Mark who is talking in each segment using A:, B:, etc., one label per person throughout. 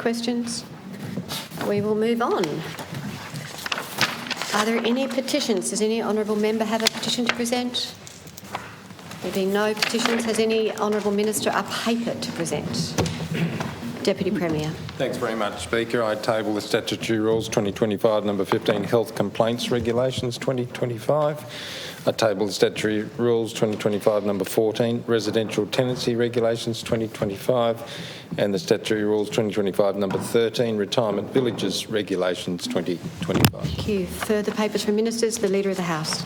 A: questions? We will move on. Are there any petitions? Does any honourable member have a petition to present? There being no petitions, has any honourable minister a paper to present? Deputy Premier.
B: Thanks very much, Speaker. I table the Statutory Rules 2025 number 15 Health Complaints Regulations 2025. I table the Statutory Rules 2025 number 14 Residential Tenancy Regulations 2025 and the Statutory Rules 2025 number 13 Retirement Villages Regulations 2025.
A: Thank you. Further papers from ministers. The Leader of the House.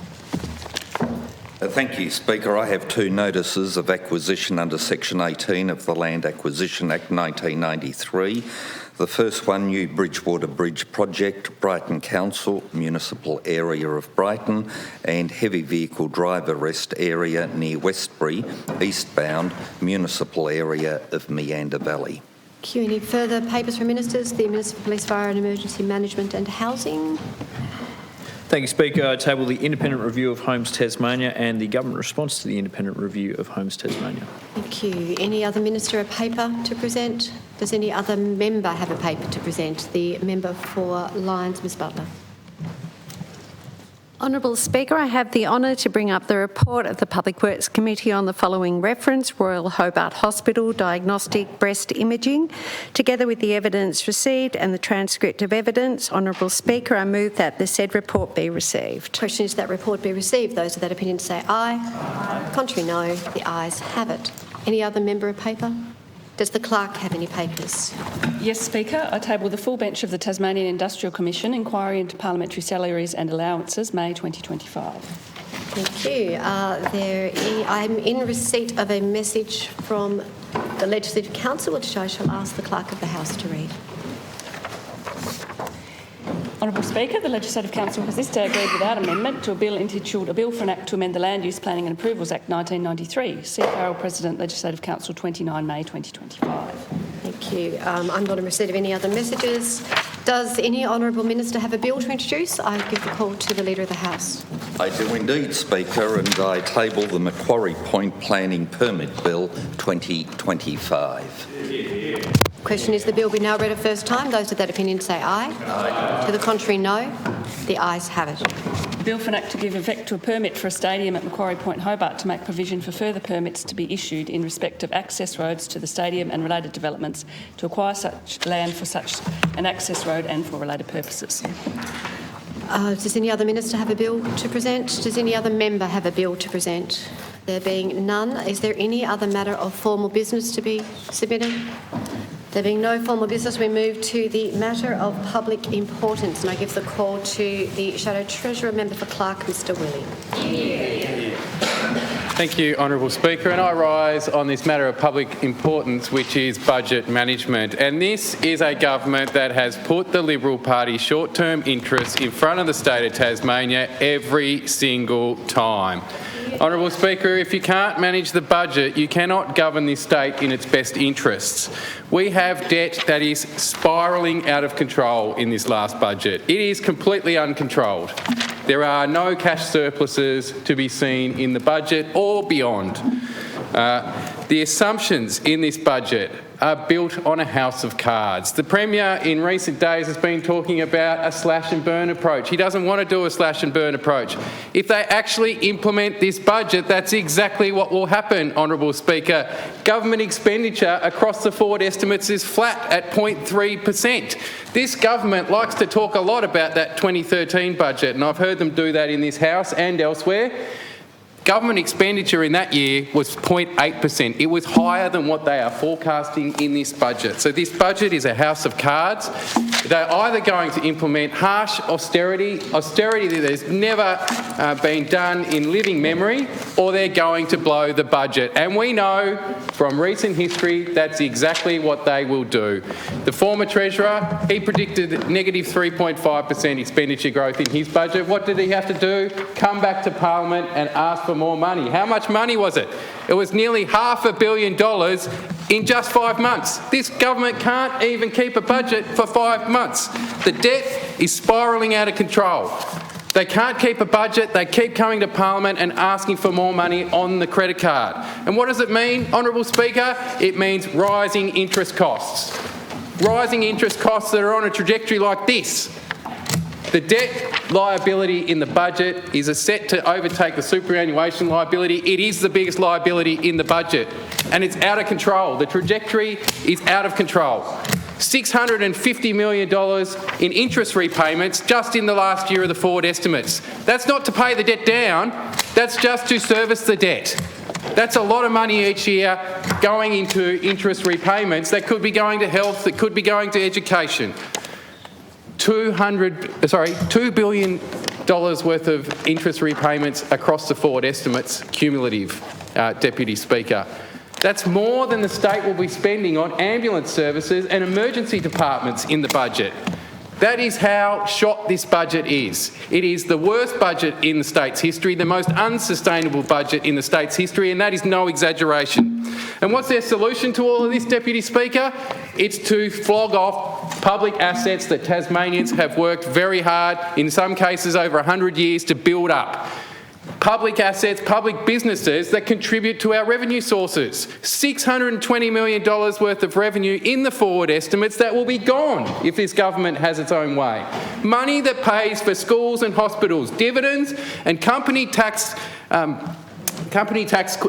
C: Thank you, Speaker. I have two notices of acquisition under Section 18 of the Land Acquisition Act 1993. The first one, New Bridgewater Bridge Project, Brighton Council, Municipal Area of Brighton, and Heavy Vehicle Driver Rest Area near Westbury, eastbound, Municipal Area of Meander Valley.
A: Thank you. Any further papers from ministers? The Minister for Police, Fire and Emergency Management and Housing.
D: Thank you, Speaker. I table the independent review of Homes Tasmania and the government response to the independent review of Homes Tasmania.
A: Thank you. Any other minister a paper to present? Does any other member have a paper to present? The member for Lyons, Ms Butler.
E: Honourable Speaker, I have the honour to bring up the report of the Public Works Committee on the following reference: Royal Hobart Hospital Diagnostic Breast Imaging, together with the evidence received and the transcript of evidence. Honourable Speaker, I move that the said report be received.
A: Question is that report be received. Those of that opinion say aye. Aye. Contrary, no. The ayes have it. Any other member a paper? Does the clerk have any papers?
F: Yes, Speaker. I table the full bench of the Tasmanian Industrial Commission inquiry into parliamentary salaries and allowances, May 2025.
A: Thank you. I'm in receipt of a message from the Legislative Council, which I shall ask the Clerk of the House to read.
F: Honourable Speaker, the Legislative Council has this day agreed without amendment to a bill entitled A Bill for an Act to Amend the Land Use Planning and Approvals Act 1993. See Farrell, President, Legislative Council, 29 May 2025.
A: Thank you. I'm not in receipt of any other messages. Does any honourable minister have a bill to introduce? I give the call to the Leader of the House.
C: I do indeed, Speaker, and I table the Macquarie Point Planning Permit Bill 2025.
A: Question is the bill be now read a first time. Those of that opinion say aye. Aye. To the contrary, no. The ayes have it.
F: Bill for an Act to give effect to a permit for a stadium at Macquarie Point, Hobart, to make provision for further permits to be issued in respect of access roads to the stadium and related developments, to acquire such land for such an access road and for related purposes.
A: Does any other minister have a bill to present? Does any other member have a bill to present? There being none, is there any other matter of formal business to be submitted? There being no formal business, we move to the matter of public importance, and I give the call to the Shadow Treasurer, Member for Clark, Mr Willie.
G: Thank you, Honourable Speaker, and I rise on this matter of public importance, which is budget management. And this is a government that has put the Liberal Party's short-term interests in front of the state of Tasmania every single time. Honourable Speaker, if you can't manage the budget, you cannot govern this state in its best interests. We have debt that is spiralling out of control in this last budget. It is completely uncontrolled. There are no cash surpluses to be seen in the budget or beyond. The assumptions in this budget are built on a house of cards. The Premier in recent days has been talking about a slash and burn approach. He doesn't want to do a slash and burn approach. If they actually implement this budget, that's exactly what will happen, Honourable Speaker. Government expenditure across the forward estimates is flat at 0.3%. This government likes to talk a lot about that 2013 budget, and I've heard them do that in this House and elsewhere. Government expenditure in that year was 0.8%. It was higher than what they are forecasting in this budget. So this budget is a house of cards. They're either going to implement harsh austerity that has never been done in living memory, or they're going to blow the budget. And we know from recent history that's exactly what they will do. The former Treasurer, he predicted negative 3.5% expenditure growth in his budget. What did he have to do? Come back to Parliament and ask for more money. How much money was it? It was nearly $500 million in just 5 months. This government can't even keep a budget for 5 months. The debt is spiralling out of control. They can't keep a budget. They keep coming to Parliament and asking for more money on the credit card. And what does it mean, Honourable Speaker? It means rising interest costs. rising interest costs that are on a trajectory like this. The debt liability in the budget is set to overtake the superannuation liability. It is the biggest liability in the budget, and it's out of control. The trajectory is out of control. $650 million in interest repayments just in the last year of the forward estimates. That's not to pay the debt down, that's just to service the debt. That's a lot of money each year going into interest repayments that could be going to health, that could be going to education. $2 billion worth of interest repayments across the forward estimates, cumulative, Deputy Speaker. That's more than the state will be spending on ambulance services and emergency departments in the budget. That is how shot this budget is. It is the worst budget in the state's history, the most unsustainable budget in the state's history, and that is no exaggeration. And what's their solution to all of this, Deputy Speaker? It's to flog off public assets that Tasmanians have worked very hard, in some cases over 100 years, to build up. Public assets, public businesses that contribute to our revenue sources. $620 million worth of revenue in the forward estimates that will be gone if this government has its own way. Money that pays for schools and hospitals, dividends and company tax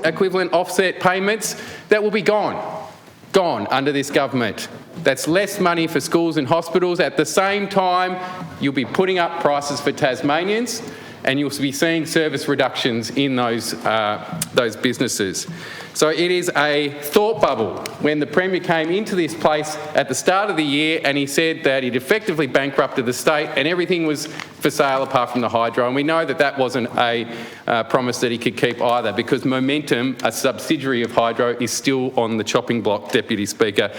G: equivalent offset payments that will be gone under this government. That's less money for schools and hospitals. At the same time, you'll be putting up prices for Tasmanians, and you'll be seeing service reductions in those businesses. So it is a thought bubble when the Premier came into this place at the start of the year and he said that he'd effectively bankrupted the state and everything was for sale apart from the hydro. And we know that that wasn't a promise that he could keep either, because Momentum, a subsidiary of hydro, is still on the chopping block, Deputy Speaker.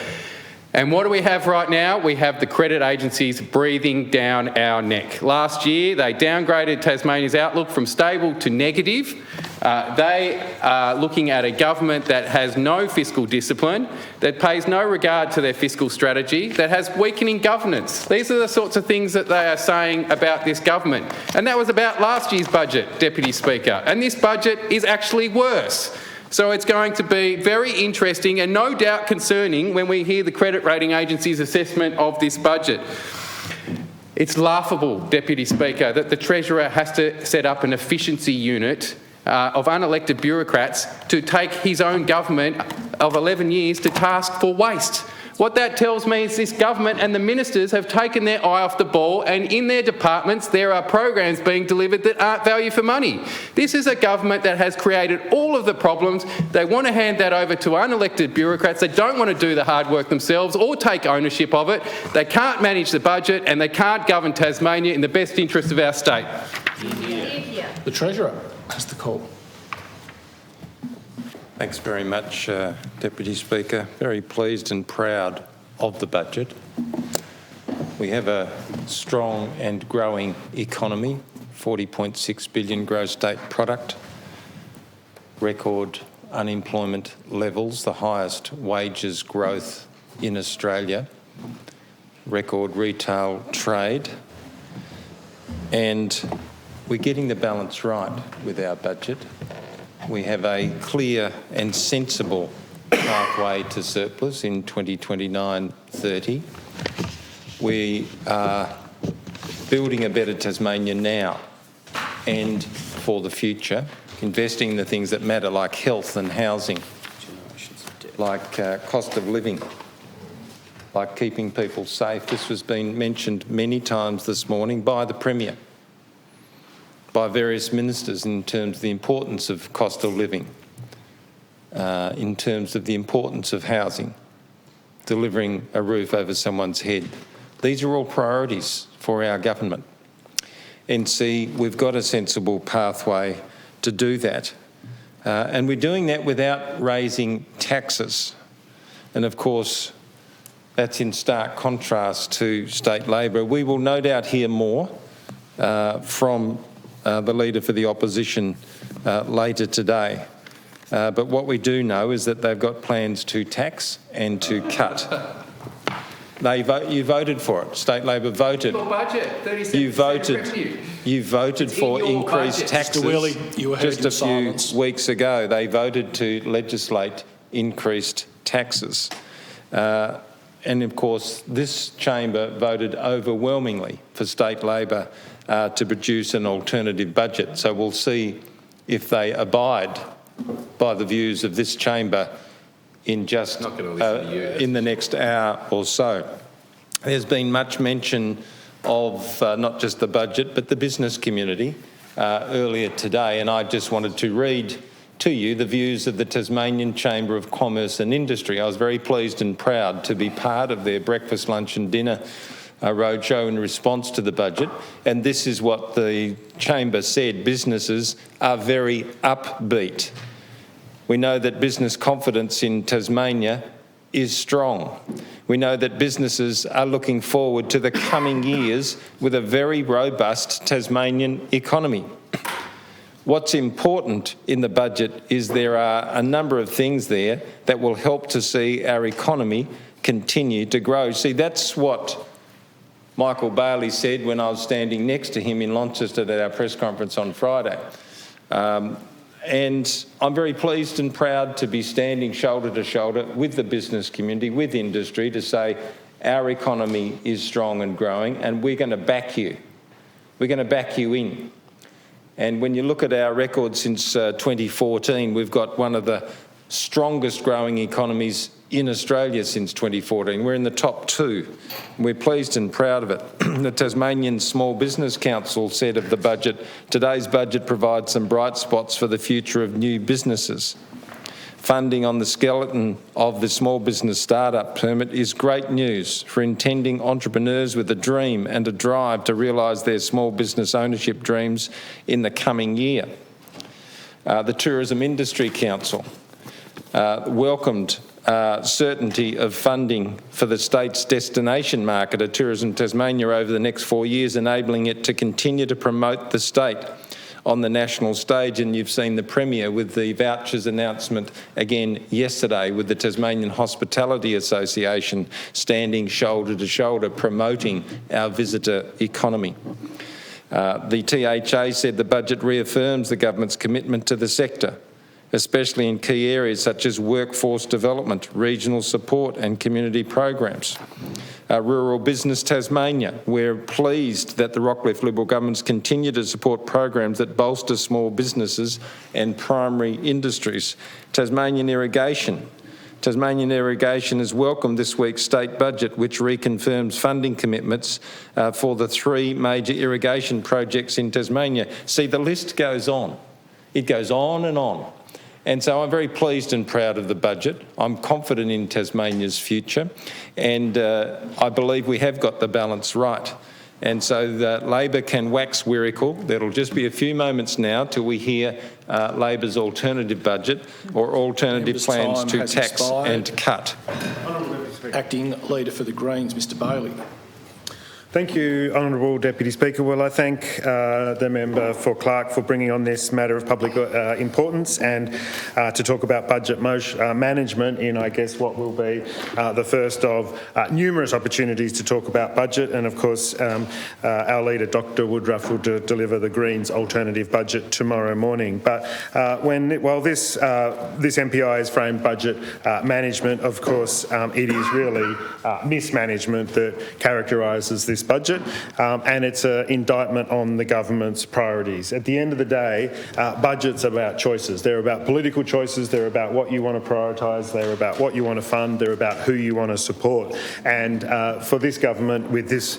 G: And what do we have right now? We have the credit agencies breathing down our neck. Last year, they downgraded Tasmania's outlook from stable to negative. They are looking at a government that has no fiscal discipline, that pays no regard to their fiscal strategy, that has weakening governance. These are the sorts of things that they are saying about this government. And that was about last year's budget, Deputy Speaker. And this budget is actually worse. So it's going to be very interesting and no doubt concerning when we hear the credit rating agency's assessment of this budget. It's laughable, Deputy Speaker, that the Treasurer has to set up an efficiency unit of unelected bureaucrats to take his own government of 11 years to task for waste. What that tells me is this government and the ministers have taken their eye off the ball, and in their departments there are programs being delivered that aren't value for money. This is a government that has created all of the problems. They want to hand that over to unelected bureaucrats. They don't want to do the hard work themselves or take ownership of it. They can't manage the budget and they can't govern Tasmania in the best interest of our state.
H: The Treasurer has the call.
B: Thanks very much, Deputy Speaker. Very pleased and proud of the budget. We have a strong and growing economy, 40.6 billion gross state product, record unemployment levels, the highest wages growth in Australia, record retail trade, and we're getting the balance right with our budget. We have a clear and sensible pathway to surplus in 2029-30. We are building a better Tasmania now and for the future, investing in the things that matter, like health and housing, like cost of living, like keeping people safe. This has been mentioned many times this morning by the Premier, by various ministers, in terms of the importance of cost of living, in terms of the importance of housing, delivering a roof over someone's head. These are all priorities for our government. And see, we've got a sensible pathway to do that. And we're doing that without raising taxes. And of course, that's in stark contrast to state Labor. We will no doubt hear more from the Leader for the Opposition later today. But what we do know is that they've got plans to tax and to cut. You voted for it. State Labor voted.
G: Budget,
B: You voted for increased taxes.
H: Mr. Wheelie, you were heard
B: just a few weeks ago. They voted to legislate increased taxes. And of course, this chamber voted overwhelmingly for state Labor to produce an alternative budget. So we'll see if they abide by the views of this chamber in just in the next hour or so. There's been much mention of not just the budget but the business community earlier today, and I just wanted to read to you the views of the Tasmanian Chamber of Commerce and Industry. I was very pleased and proud to be part of their breakfast, lunch and dinner roadshow in response to the budget, and this is what the Chamber said: businesses are very upbeat. We know that business confidence in Tasmania is strong. We know that businesses are looking forward to the coming years with a very robust Tasmanian economy. What's important in the budget is there are a number of things there that will help to see our economy continue to grow. See, that's what Michael Bailey said when I was standing next to him in Launceston at our press conference on Friday. And I'm very pleased and proud to be standing shoulder to shoulder with the business community, with industry, to say our economy is strong and growing, and we're going to back you. We're going to back you in. And when you look at our record since 2014, we've got one of the strongest growing economies in Australia since 2014. We're in the top 2. We're pleased and proud of it. The Tasmanian Small Business Council said of the budget, today's budget provides some bright spots for the future of new businesses. Funding on the skeleton of the small business startup permit is great news for intending entrepreneurs with a dream and a drive to realise their small business ownership dreams in the coming year. The Tourism Industry Council welcomed certainty of funding for the state's destination market of Tourism Tasmania over the next 4 years, enabling it to continue to promote the state on the national stage. And you've seen the Premier with the vouchers announcement again yesterday, with the Tasmanian Hospitality Association standing shoulder to shoulder promoting our visitor economy. The THA said the budget reaffirms the government's commitment to the sector, especially in key areas such as workforce development, regional support and community programs. Rural Business Tasmania, we're pleased that the Rockcliffe Liberal governments continue to support programs that bolster small businesses and primary industries. Tasmanian Irrigation has welcomed this week's state budget, which reconfirms funding commitments for the 3 major irrigation projects in Tasmania. See, the list goes on. It goes on and on. And so I'm very pleased and proud of the budget. I'm confident in Tasmania's future, and I believe we have got the balance right. And so that Labor can wax lyrical. There'll just be a few moments now till we hear Labor's alternative budget or alternative plans to tax and cut.
H: Acting Leader for the Greens, Mr Bailey.
I: Thank you, Honourable Deputy Speaker. Well, I thank the member for Clark for bringing on this matter of public importance and to talk about budget management in, I guess, what will be the first of numerous opportunities to talk about budget. And of course, our leader, Dr Woodruff, will deliver the Greens' alternative budget tomorrow morning. But while this MPI has framed budget management, of course, it is really mismanagement that characterises this budget, and it's an indictment on the government's priorities. At the end of the day, budgets are about choices. They're about political choices. They're about what you want to prioritise. They're about what you want to fund. They're about who you want to support. And for this government, with this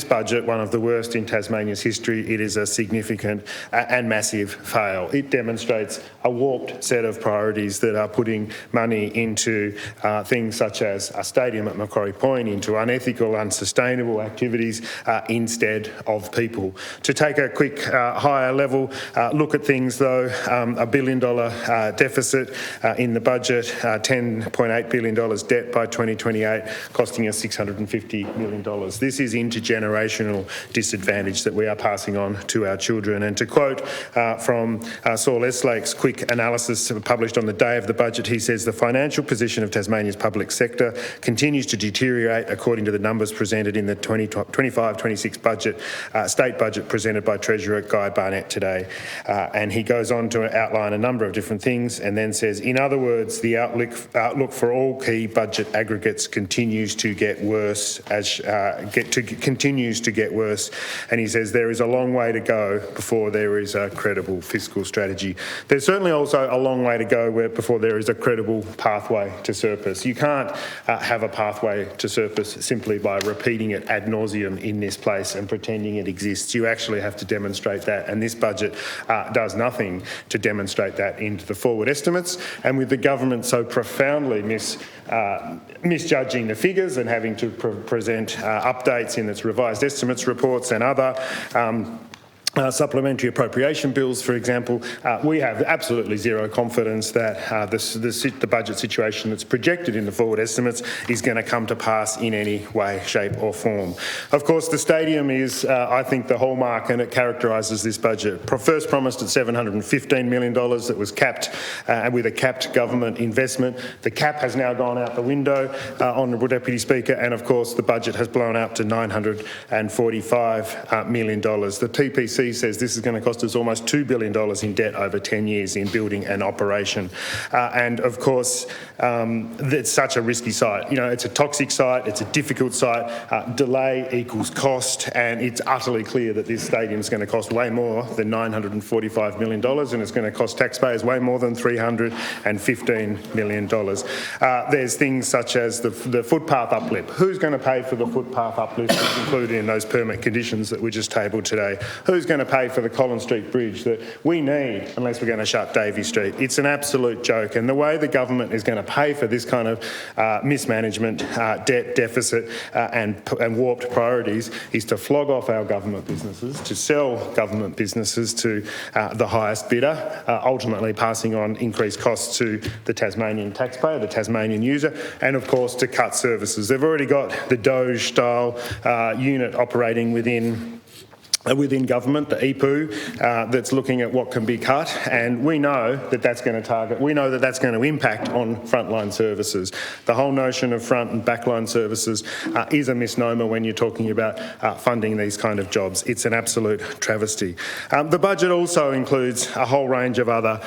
I: budget, one of the worst in Tasmania's history, it is a significant and massive fail. It demonstrates a warped set of priorities that are putting money into things such as a stadium at Macquarie Point, into unethical, unsustainable activities instead of people. To take a quick higher level look at things though, a $1 billion deficit in the budget, $10.8 billion debt by 2028, costing us $650 million. This is intergenerational disadvantage that we are passing on to our children. And to quote from Saul Eslake's quick analysis published on the day of the budget, he says the financial position of Tasmania's public sector continues to deteriorate according to the numbers presented in the 25-26 budget, state budget presented by Treasurer Guy Barnett today. And he goes on to outline a number of different things and then says, in other words, the outlook for all key budget aggregates continues to get worse continues to get worse. And he says there is a long way to go before there is a credible fiscal strategy. There's certainly also a long way to go before there is a credible pathway to surplus. You can't have a pathway to surplus simply by repeating it ad nauseum in this place and pretending it exists. You actually have to demonstrate that, and this budget does nothing to demonstrate that into the forward estimates. And with the government so profoundly misjudging the figures and having to present updates in its revised estimates reports and other supplementary appropriation bills, for example, we have absolutely zero confidence that the budget situation that's projected in the forward estimates is going to come to pass in any way, shape or form. Of course, the stadium is, I think, the hallmark, and it characterises this budget. First promised at $715 million, that was capped with a capped government investment. The cap has now gone out the window, Honourable Deputy Speaker, and of course the budget has blown out to $945 million. The TPC says this is going to cost us almost $2 billion in debt over 10 years in building and operation. And of course, it's such a risky site. You know, it's a toxic site, it's a difficult site, delay equals cost, and it's utterly clear that this stadium is going to cost way more than $945 million, and it's going to cost taxpayers way more than $315 million. There's things such as the footpath uplift. Who's going to pay for the footpath uplift that's included in those permit conditions that we just tabled today? Who's going to pay for the Collins Street Bridge that we need unless we're going to shut Davey Street? It's an absolute joke. And the way the government is going to pay for this kind of mismanagement, debt deficit and warped priorities is to flog off our government businesses, to sell government businesses to the highest bidder, ultimately passing on increased costs to the Tasmanian taxpayer, the Tasmanian user, and of course to cut services. They've already got the Doge-style unit operating within government, the EPU, that's looking at what can be cut, and we know that that's going to impact on frontline services. The whole notion of front and backline services is a misnomer when you're talking about funding these kind of jobs. It's an absolute travesty. The budget also includes a whole range of other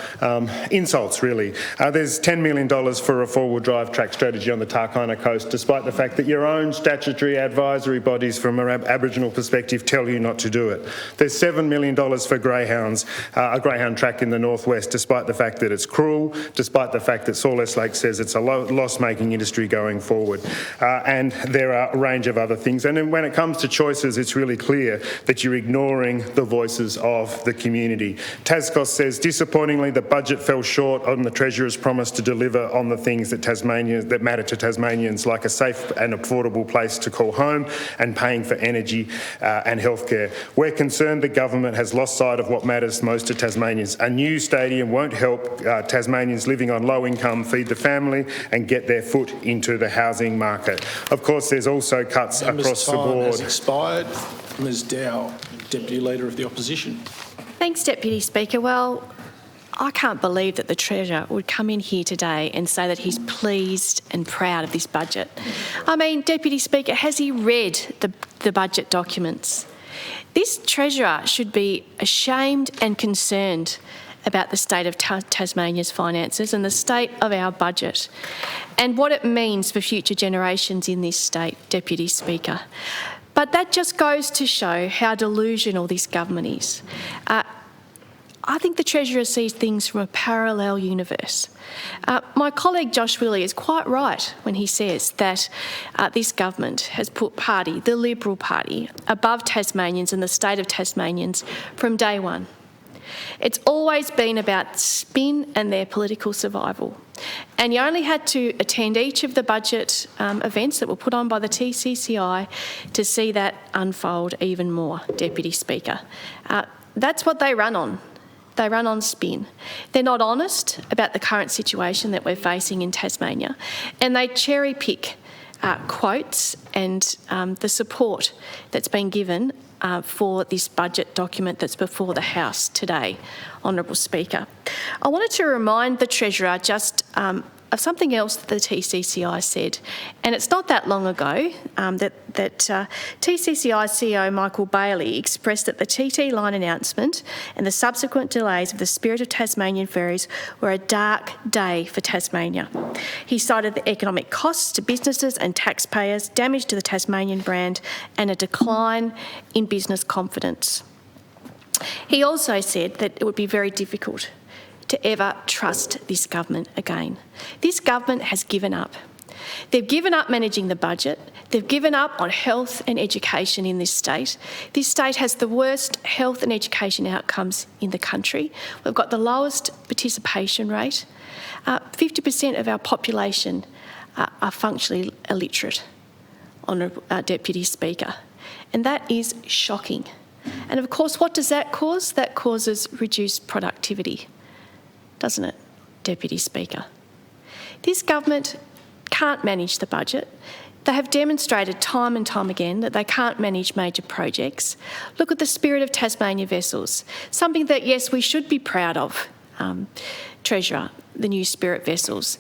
I: insults, really. There's $10 million for a forward drive track strategy on the Tarkina coast, despite the fact that your own statutory advisory bodies from an Aboriginal perspective tell you not to do it. There's $7 million for greyhounds, a greyhound track in the northwest, despite the fact that it's cruel, despite the fact that Sawless Lake says it's a loss-making industry going forward. And there are a range of other things. And then when it comes to choices, it's really clear that you're ignoring the voices of the community. Tascos says, disappointingly, the budget fell short on the Treasurer's promise to deliver on the things that matter to Tasmanians, like a safe and affordable place to call home and paying for energy and healthcare. We're concerned the government has lost sight of what matters most to Tasmanians. A new stadium won't help Tasmanians living on low income feed the family and get their foot into the housing market. Of course, there's also cuts across the board.
H: Has expired. Ms Dow, Deputy Leader of the Opposition.
J: Thanks, Deputy Speaker. Well, I can't believe that the Treasurer would come in here today and say that he's pleased and proud of this budget. I mean, Deputy Speaker, has he read the budget documents? This Treasurer should be ashamed and concerned about the state of Tasmania's finances and the state of our budget and what it means for future generations in this state, Deputy Speaker. But that just goes to show how delusional this government is. I think the Treasurer sees things from a parallel universe. My colleague Josh Willey is quite right when he says that this government has put the Liberal Party, above Tasmanians and the state of Tasmanians from day one. It's always been about spin and their political survival. And you only had to attend each of the budget events that were put on by the TCCI to see that unfold even more, Deputy Speaker. That's what they run on. They run on spin. They're not honest about the current situation that we're facing in Tasmania, and they cherry pick quotes and the support that's been given for this budget document that's before the House today, Honourable Speaker. I wanted to remind the Treasurer just of something else that the TCCI said. And it's not that long ago that TCCI CEO Michael Bailey expressed that the TT line announcement and the subsequent delays of the Spirit of Tasmanian ferries were a dark day for Tasmania. He cited the economic costs to businesses and taxpayers, damage to the Tasmanian brand and a decline in business confidence. He also said that it would be very difficult to ever trust this government again. This government has given up. They've given up managing the budget. They've given up on health and education in this state. This state has the worst health and education outcomes in the country. We've got the lowest participation rate. 50% of our population are functionally illiterate, Honourable Deputy Speaker. And that is shocking. And of course, what does that cause? That causes reduced productivity, doesn't it, Deputy Speaker? This government can't manage the budget. They have demonstrated time and time again that they can't manage major projects. Look at the Spirit of Tasmania vessels, something that, yes, we should be proud of, Treasurer, the new Spirit vessels.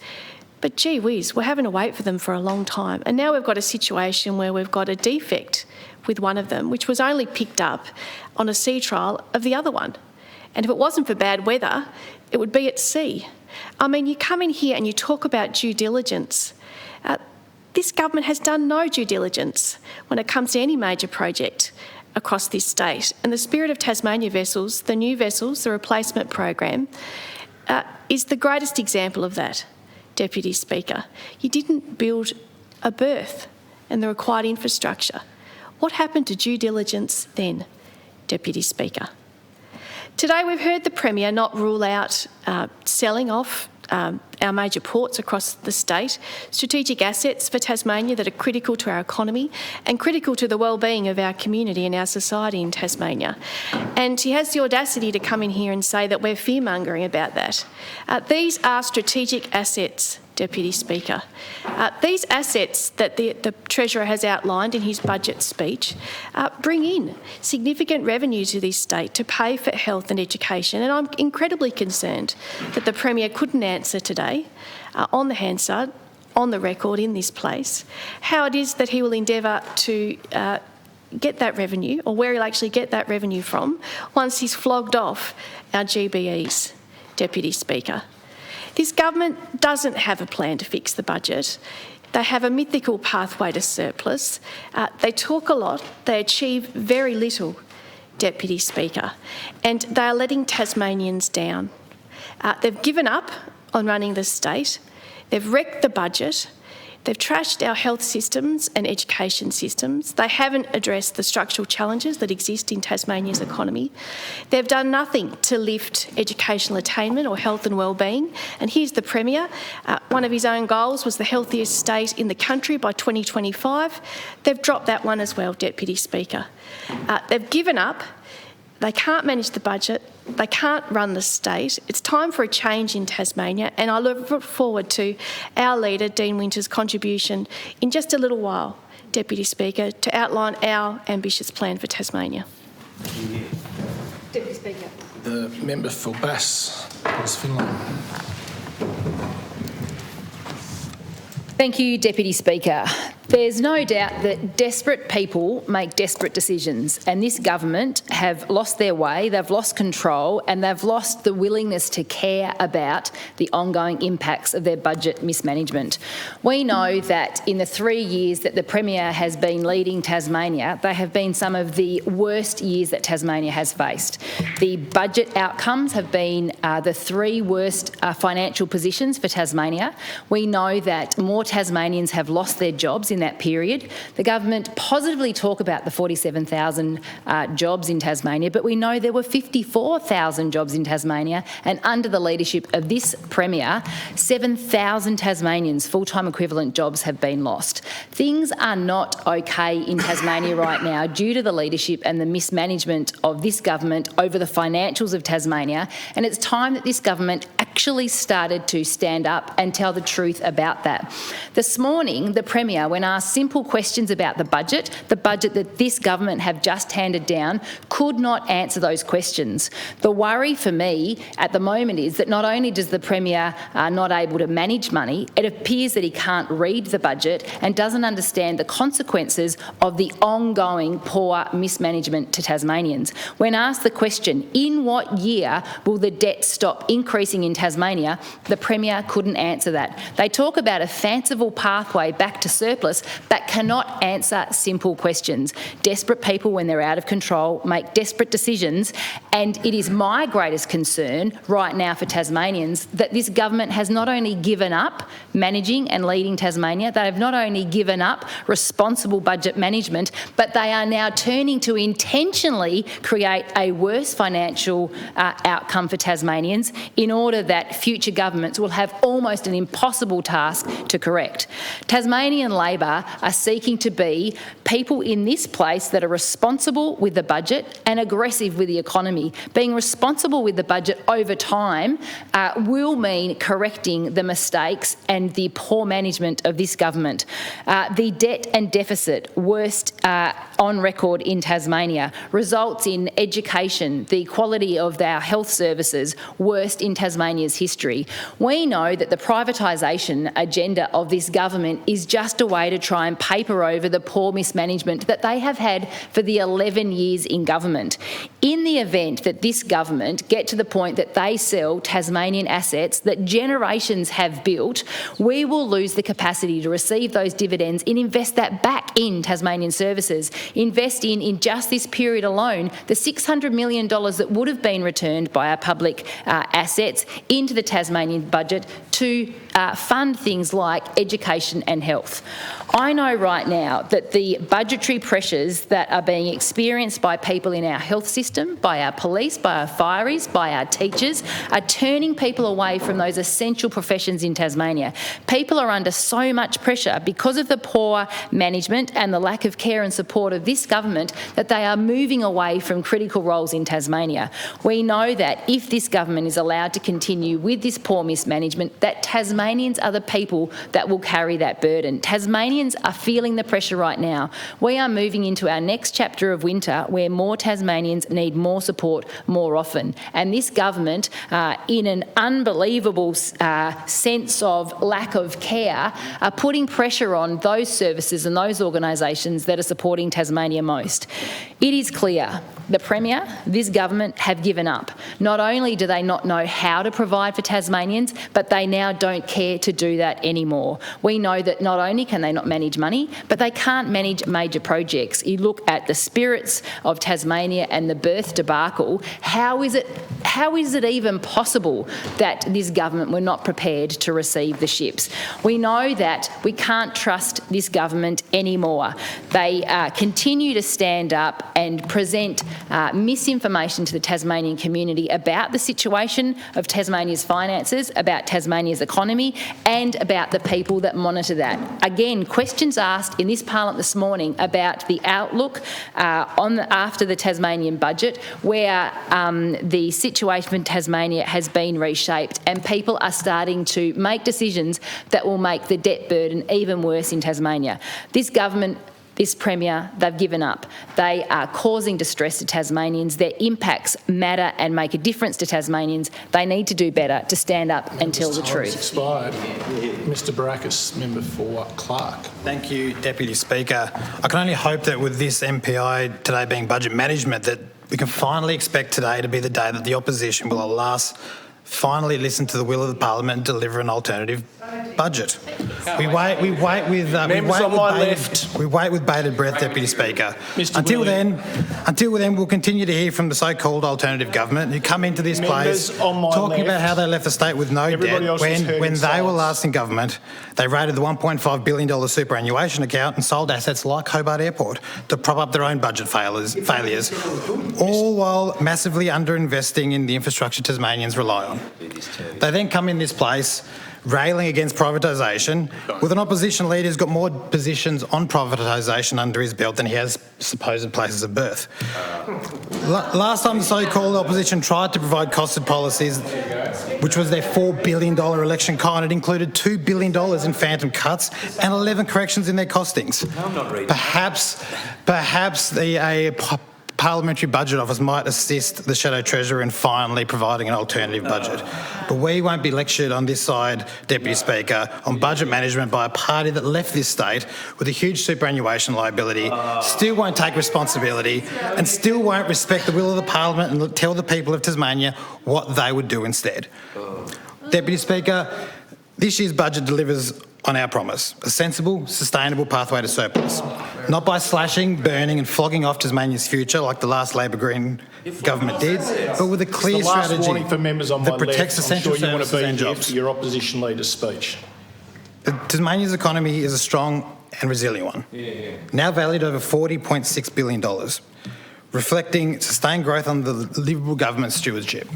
J: But gee whiz, we're having to wait for them for a long time. And now we've got a situation where we've got a defect with one of them, which was only picked up on a sea trial of the other one. And if it wasn't for bad weather, it would be at sea. I mean, you come in here and you talk about due diligence. This government has done no due diligence when it comes to any major project across this state. And the Spirit of Tasmania vessels, the new vessels, the replacement program, is the greatest example of that, Deputy Speaker. You didn't build a berth and the required infrastructure. What happened to due diligence then, Deputy Speaker? Today we've heard the Premier not rule out selling off our major ports across the state, strategic assets for Tasmania that are critical to our economy and critical to the well-being of our community and our society in Tasmania. And he has the audacity to come in here and say that we're fear-mongering about that. These are strategic assets, Deputy Speaker. These assets that the Treasurer has outlined in his budget speech bring in significant revenue to this state to pay for health and education. And I'm incredibly concerned that the Premier couldn't answer today on the Hansard, on the record in this place, how it is that he will endeavour to get that revenue, or where he'll actually get that revenue from, once he's flogged off our GBEs, Deputy Speaker. This government doesn't have a plan to fix the budget. They have a mythical pathway to surplus. They talk a lot, they achieve very little, Deputy Speaker, and they are letting Tasmanians down. They've given up on running the state. They've wrecked the budget. They've trashed our health systems and education systems. They haven't addressed the structural challenges that exist in Tasmania's economy. They've done nothing to lift educational attainment or health and wellbeing. And here's the Premier. One of his own goals was the healthiest state in the country by 2025. They've dropped that one as well, Deputy Speaker. They've given up. They can't manage the budget. They can't run the state. It's time for a change in Tasmania, and I look forward to our leader, Dean Winter's contribution in just a little while, Deputy Speaker, to outline our ambitious plan for Tasmania.
A: Deputy Speaker.
H: The member for Bass, Ms. Finlay.
K: Thank you, Deputy Speaker. There's no doubt that desperate people make desperate decisions, and this government have lost their way, they've lost control, and they've lost the willingness to care about the ongoing impacts of their budget mismanagement. We know that in the 3 years that the Premier has been leading Tasmania, they have been some of the worst years that Tasmania has faced. The budget outcomes have been the 3 worst financial positions for Tasmania. We know that more Tasmanians have lost their jobs in that period. The government positively talk about the 47,000 jobs in Tasmania, but we know there were 54,000 jobs in Tasmania, and under the leadership of this Premier, 7,000 Tasmanians full-time equivalent jobs have been lost. Things are not okay in Tasmania right now due to the leadership and the mismanagement of this government over the financials of Tasmania, and it's time that this government actually started to stand up and tell the truth about that. This morning, the Premier, when asked simple questions about the budget that this government have just handed down, could not answer those questions. The worry for me at the moment is that not only does the Premier not able to manage money, it appears that he can't read the budget and doesn't understand the consequences of the ongoing poor mismanagement to Tasmanians. When asked the question, in what year will the debt stop increasing in Tasmania, the Premier couldn't answer that. They talk about a fanciful pathway back to surplus, but cannot answer simple questions. Desperate people, when they're out of control, make desperate decisions, and it is my greatest concern right now for Tasmanians that this government has not only given up managing and leading Tasmania, they have not only given up responsible budget management, but they are now turning to intentionally create a worse financial outcome for Tasmanians in order that future governments will have almost an impossible task to correct. Tasmanian Labor are seeking to be people in this place that are responsible with the budget and aggressive with the economy. Being responsible with the budget over time will mean correcting the mistakes and the poor management of this government. The debt and deficit, worst on record in Tasmania, results in education, the quality of our health services, worst in Tasmania's history. We know that the privatisation agenda of this government is just a way to try and paper over the poor mismanagement that they have had for the 11 years in government. In the event that this government get to the point that they sell Tasmanian assets that generations have built, we will lose the capacity to receive those dividends and invest that back in Tasmanian services. Invest in just this period alone, the $600 million that would have been returned by our public assets into the Tasmanian budget to fund things like education and health. I know right now that the budgetary pressures that are being experienced by people in our health system, by our police, by our fireys, by our teachers, are turning people away from those essential professions in Tasmania. People are under so much pressure because of the poor management and the lack of care and support of this government that they are moving away from critical roles in Tasmania. We know that if this government is allowed to continue with this poor mismanagement, that Tasmanians are the people that will carry that burden. Tasmanians are feeling the pressure right now. We are moving into our next chapter of winter where more Tasmanians need more support more often. And this government, in an unbelievable sense of lack of care, are putting pressure on those services and those organisations that are supporting Tasmania most. It is clear the Premier, this government have given up. Not only do they not know how to provide for Tasmanians, but they now don't care to do that anymore. We know that not only can they not manage money, but they can't manage major projects. You look at the Spirits of Tasmania and the birth debacle, how is it even possible that this government were not prepared to receive the ships? We know that we can't trust this government anymore. They continue to stand up and present misinformation to the Tasmanian community about the situation of Tasmania's finances, about Tasmania's economy, and about the people that monitor that. Again, questions asked in this parliament this morning about the outlook after the Tasmanian budget, where the situation in Tasmania has been reshaped and people are starting to make decisions that will make the debt burden even worse in Tasmania. This government, this Premier, they've given up. They are causing distress to Tasmanians. Their impacts matter and make a difference to Tasmanians. They need to do better to stand up and tell the truth.
H: Expired. Mr Barakis, member for Clark.
L: Thank you, Deputy Speaker. I can only hope that with this MPI today being budget management, that we can finally expect today to be the day that the opposition will, at last, finally listen to the will of the Parliament and deliver an alternative budget. We wait with bated breath, Deputy Speaker. Until then, we'll continue to hear from the so-called alternative government who come into this place talking about how they left the state with no debt when they were last in government. They raided the $1.5 billion superannuation account and sold assets like Hobart Airport to prop up their own budget failures, all while massively underinvesting in the infrastructure Tasmanians rely on. They then come in this place railing against privatisation, with an opposition leader who's got more positions on privatisation under his belt than he has supposed places of birth. Last time the so-called opposition tried to provide costed policies, which was their $4 billion election con, it included $2 billion in phantom cuts and 11 corrections in their costings. Perhaps the Parliamentary Budget Office might assist the Shadow Treasurer in finally providing an alternative budget. But we won't be lectured on this side, Deputy Speaker, on budget management by a party that left this state with a huge superannuation liability, still won't take responsibility and still won't respect the will of the Parliament and tell the people of Tasmania what they would do instead. Deputy Speaker, this year's budget delivers on our promise, a sensible, sustainable pathway to surplus. Not by slashing, burning and flogging off Tasmania's future like the last Labor Green government did, but with a clear strategy
H: for members on
L: that
H: my
L: protects
H: left. I'm
L: essential
H: sure you want to
L: services
H: be
L: and
H: here
L: jobs.
H: for your opposition leader's speech.
L: Tasmania's economy is a strong and resilient one, now valued over $40.6 billion, reflecting sustained growth under the Liberal government stewardship.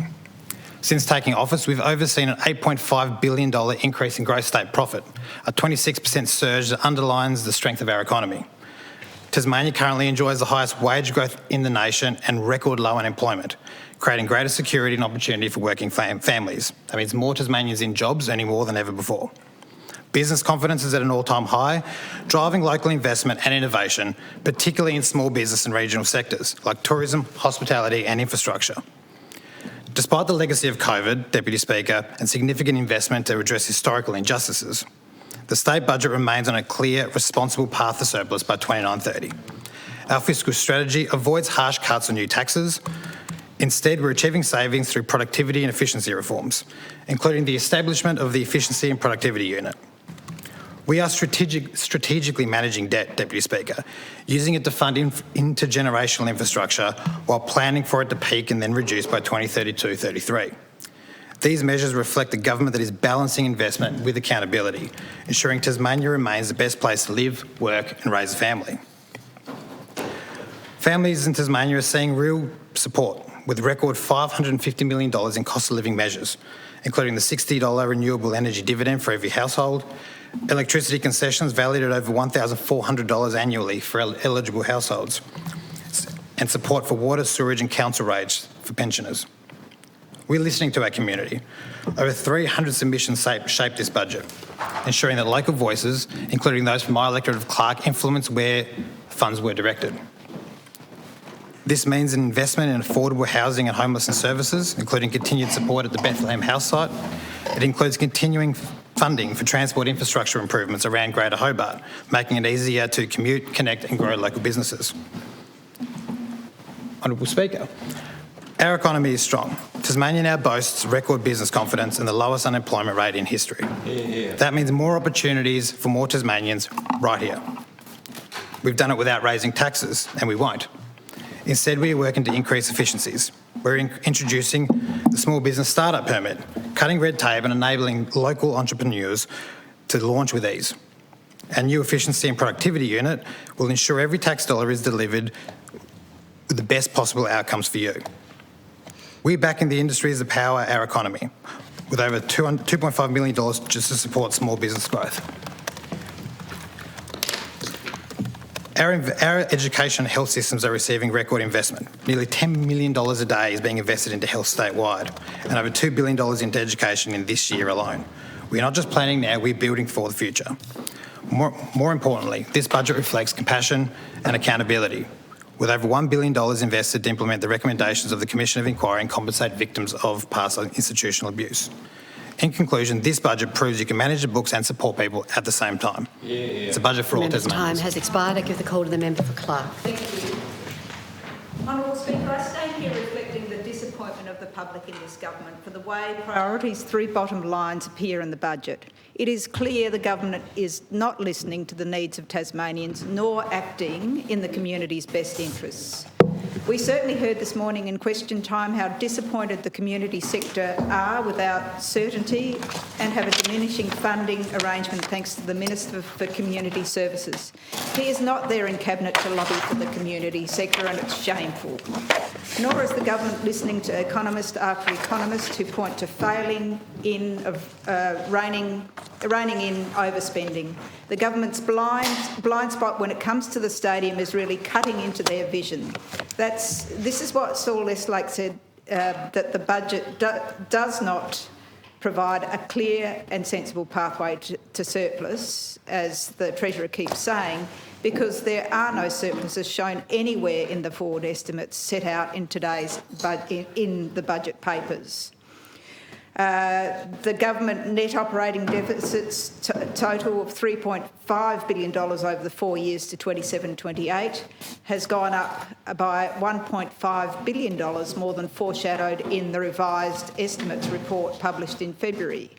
L: Since taking office, we've overseen an $8.5 billion increase in gross state profit, a 26% surge that underlines the strength of our economy. Tasmania currently enjoys the highest wage growth in the nation and record low unemployment, creating greater security and opportunity for working families. That means more Tasmanians in jobs earning more than ever before. Business confidence is at an all-time high, driving local investment and innovation, particularly in small business and regional sectors like tourism, hospitality and infrastructure. Despite the legacy of COVID, Deputy Speaker, and significant investment to address historical injustices, the state budget remains on a clear, responsible path to surplus by 29/30. Our fiscal strategy avoids harsh cuts on new taxes. Instead, we're achieving savings through productivity and efficiency reforms, including the establishment of the Efficiency and Productivity Unit. We are strategically managing debt, Deputy Speaker, using it to fund intergenerational infrastructure while planning for it to peak and then reduce by 2032-33. These measures reflect a government that is balancing investment with accountability, ensuring Tasmania remains the best place to live, work and raise a family. Families in Tasmania are seeing real support, with record $550 million in cost of living measures, including the $60 renewable energy dividend for every household, electricity concessions valued at over $1,400 annually for eligible households, and support for water, sewerage and council rates for pensioners. We're listening to our community. Over 300 submissions shaped this budget, ensuring that local voices, including those from my electorate of Clark, influence where funds were directed. This means an investment in affordable housing and homelessness services, including continued support at the Bethlehem House site. It includes continuing funding for transport infrastructure improvements around Greater Hobart, making it easier to commute, connect and grow local businesses. Honourable Speaker, our economy is strong. Tasmania now boasts record business confidence and the lowest unemployment rate in history. That means more opportunities for more Tasmanians right here. We've done it without raising taxes, and we won't. Instead, we are working to increase efficiencies. We're introducing the small business startup permit, cutting red tape and enabling local entrepreneurs to launch with ease. Our new Efficiency and Productivity Unit will ensure every tax dollar is delivered with the best possible outcomes for you. We're backing the industries that power our economy, with over $2.5 million just to support small business growth. Our education and health systems are receiving record investment. Nearly $10 million a day is being invested into health statewide, and over $2 billion into education in this year alone. We're not just planning now, we're building for the future. More importantly, this budget reflects compassion and accountability, with over $1 billion invested to implement the recommendations of the Commission of Inquiry and compensate victims of past institutional abuse. In conclusion, this budget proves you can manage the books and support people at the same time. It's a budget for all
A: Member's
L: Tasmanians.
A: time has expired. I give the call to the member for Clark.
M: Thank you. Honourable Speaker, I stand here reflecting the disappointment of the public in this government for the way priorities' three bottom lines appear in the budget. It is clear the government is not listening to the needs of Tasmanians nor acting in the community's best interests. We certainly heard this morning in question time how disappointed the community sector are without certainty and have a diminishing funding arrangement thanks to the Minister for Community Services. He is not there in Cabinet to lobby for the community sector, and it's shameful. Nor is the government listening to economist after economist who point to reining in overspending. The government's blind spot when it comes to the stadium is really cutting into their vision. This is what Saul Lestlake said, that the budget does not provide a clear and sensible pathway to surplus, as the Treasurer keeps saying, because there are no surpluses shown anywhere in the forward estimates set out in today's in the budget papers. The government net operating deficits total of $3.5 billion over the 4 years to 27-28 has gone up by $1.5 billion more than foreshadowed in the revised estimates report published in February,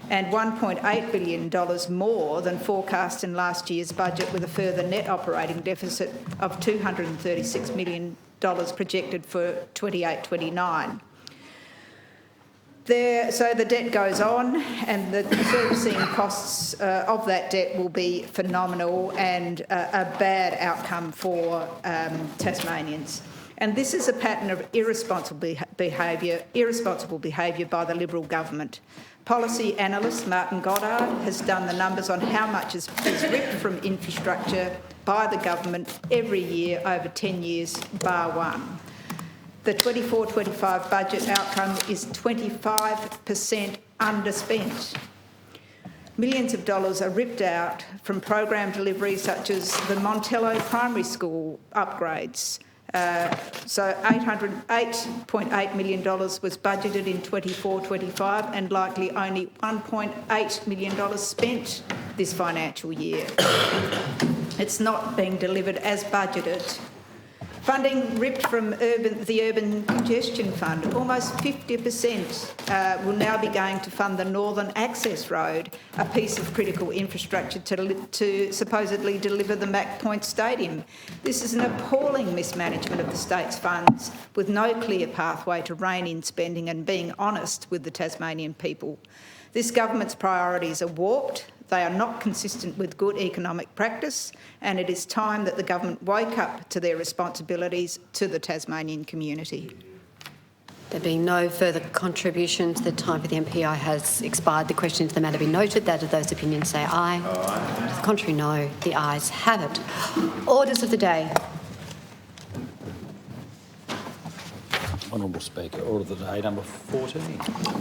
M: and $1.8 billion more than forecast in last year's budget, with a further net operating deficit of $236 million projected for 28-29. So the debt goes on, and the servicing costs of that debt will be phenomenal and a bad outcome for Tasmanians. And this is a pattern of irresponsible behaviour by the Liberal government. Policy analyst Martin Goddard has done the numbers on how much is ripped from infrastructure by the government every year over 10 years, bar one. The 24-25 budget outcome is 25% underspent. Millions of dollars are ripped out from program delivery such as the Montello Primary School upgrades. So $8.8 million was budgeted in 24-25 and likely only $1.8 million spent this financial year. It's not being delivered as budgeted. Funding ripped from the Urban Congestion Fund. Almost 50% will now be going to fund the Northern Access Road, a piece of critical infrastructure to supposedly deliver the Mac Point Stadium. This is an appalling mismanagement of the state's funds, with no clear pathway to rein in spending and being honest with the Tasmanian people. This government's priorities are warped. They are not consistent with good economic practice, and it is time that the government woke up to their responsibilities to the Tasmanian community.
A: There being no further contributions, the time for the MPI has expired. The question to the matter be noted. That of those opinions say aye. Aye. To the contrary, no. The ayes have it. Orders of the day.
N: Honourable Speaker, order of the day number 14.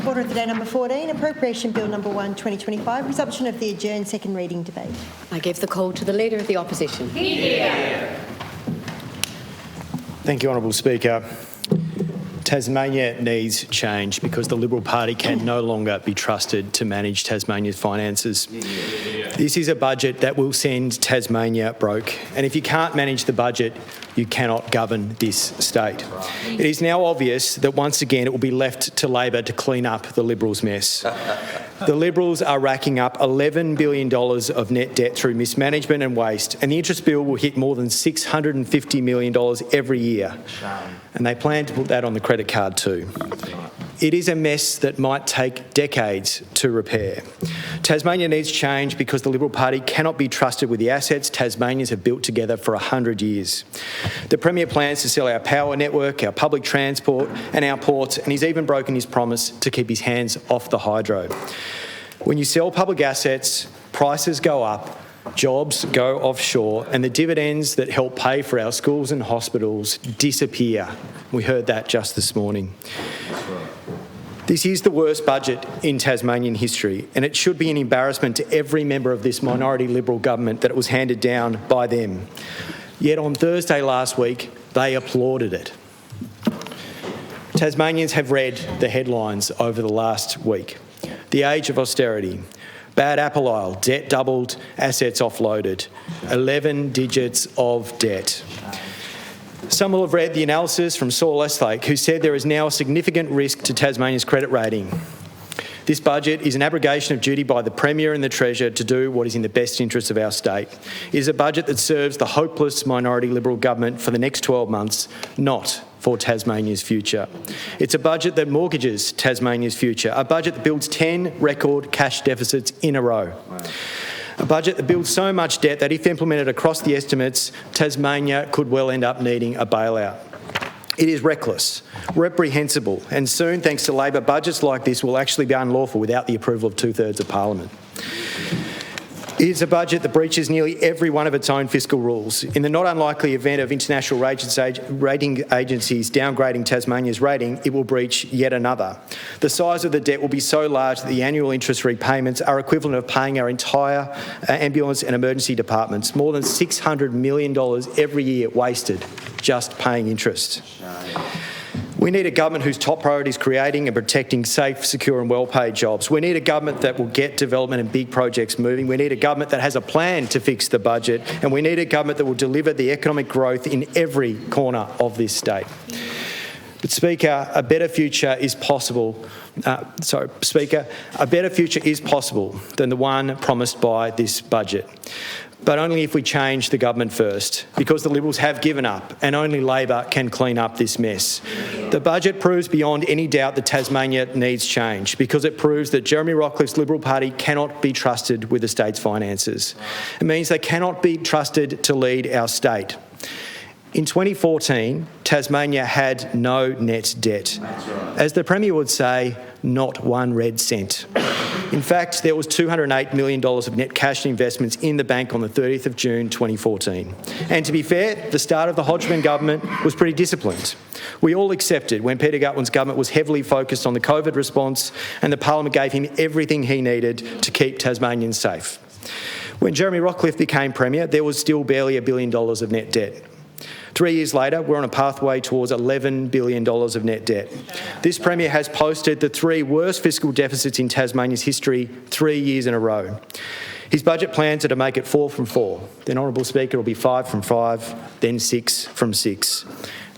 O: Order of the day number 14, Appropriation Bill number 1, 2025, resumption of the adjourned second reading debate.
A: I give the call to the Leader of the Opposition.
P: Here. Thank you, Honourable Speaker. Tasmania needs change because the Liberal Party can no longer be trusted to manage Tasmania's finances. This is a budget that will send Tasmania broke, and if you can't manage the budget, you cannot govern this state. It is now obvious that once again it will be left to Labor to clean up the Liberals' mess. The Liberals are racking up $11 billion of net debt through mismanagement and waste, and the interest bill will hit more than $650 million every year. And they plan to put that on the credit card too. It is a mess that might take decades to repair. Tasmania needs change because the Liberal Party cannot be trusted with the assets Tasmanians have built together for 100 years. The Premier plans to sell our power network, our public transport and our ports, and he's even broken his promise to keep his hands off the hydro. When you sell public assets, prices go up, jobs go offshore, and the dividends that help pay for our schools and hospitals disappear. We heard that just this morning. This is the worst budget in Tasmanian history, and it should be an embarrassment to every member of this minority Liberal government that it was handed down by them. Yet on Thursday last week, they applauded it. Tasmanians have read the headlines over the last week. The age of austerity. Bad apple aisle, debt doubled, assets offloaded, 11 digits of debt. Some will have read the analysis from Saul Lestlake, who said there is now a significant risk to Tasmania's credit rating. This budget is an abrogation of duty by the Premier and the Treasurer to do what is in the best interests of our state. It is a budget that serves the hopeless minority Liberal government for the next 12 months, not for Tasmania's future. It's a budget that mortgages Tasmania's future, a budget that builds 10 record cash deficits in a row. A budget that builds so much debt that if implemented across the estimates, Tasmania could well end up needing a bailout. It is reckless, reprehensible, and soon, thanks to Labor, budgets like this will actually be unlawful without the approval of 2/3 of Parliament. It is a budget that breaches nearly every one of its own fiscal rules. In the not unlikely event of international rating agencies downgrading Tasmania's rating, it will breach yet another. The size of the debt will be so large that the annual interest repayments are equivalent of paying our entire ambulance and emergency departments, more than $600 million every year wasted just paying interest. We need a government whose top priority is creating and protecting safe, secure and well-paid jobs. We need a government that will get development and big projects moving. We need a government that has a plan to fix the budget, and we need a government that will deliver the economic growth in every corner of this state. But Speaker, a better future is possible. Speaker, a better future is possible than the one promised by this budget. But only if we change the government first, because the Liberals have given up and only Labor can clean up this mess. The budget proves beyond any doubt that Tasmania needs change, because it proves that Jeremy Rockliff's Liberal Party cannot be trusted with the state's finances. It means they cannot be trusted to lead our state. In 2014, Tasmania had no net debt. As the Premier would say, not one red cent. In fact, there was $208 million of net cash investments in the bank on the 30th of June 2014. And to be fair, the start of the Hodgman government was pretty disciplined. We all accepted when Peter Gutwin's government was heavily focused on the COVID response and the Parliament gave him everything he needed to keep Tasmanians safe. When Jeremy Rockliff became Premier, there was still barely $1 billion of net debt. 3 years later, we're on a pathway towards $11 billion of net debt. This Premier has posted the 3 worst fiscal deficits in Tasmania's history 3 years in a row. His budget plans are to make it 4 from 4. Then, Honourable Speaker, it will be 5 from 5, then 6 from 6.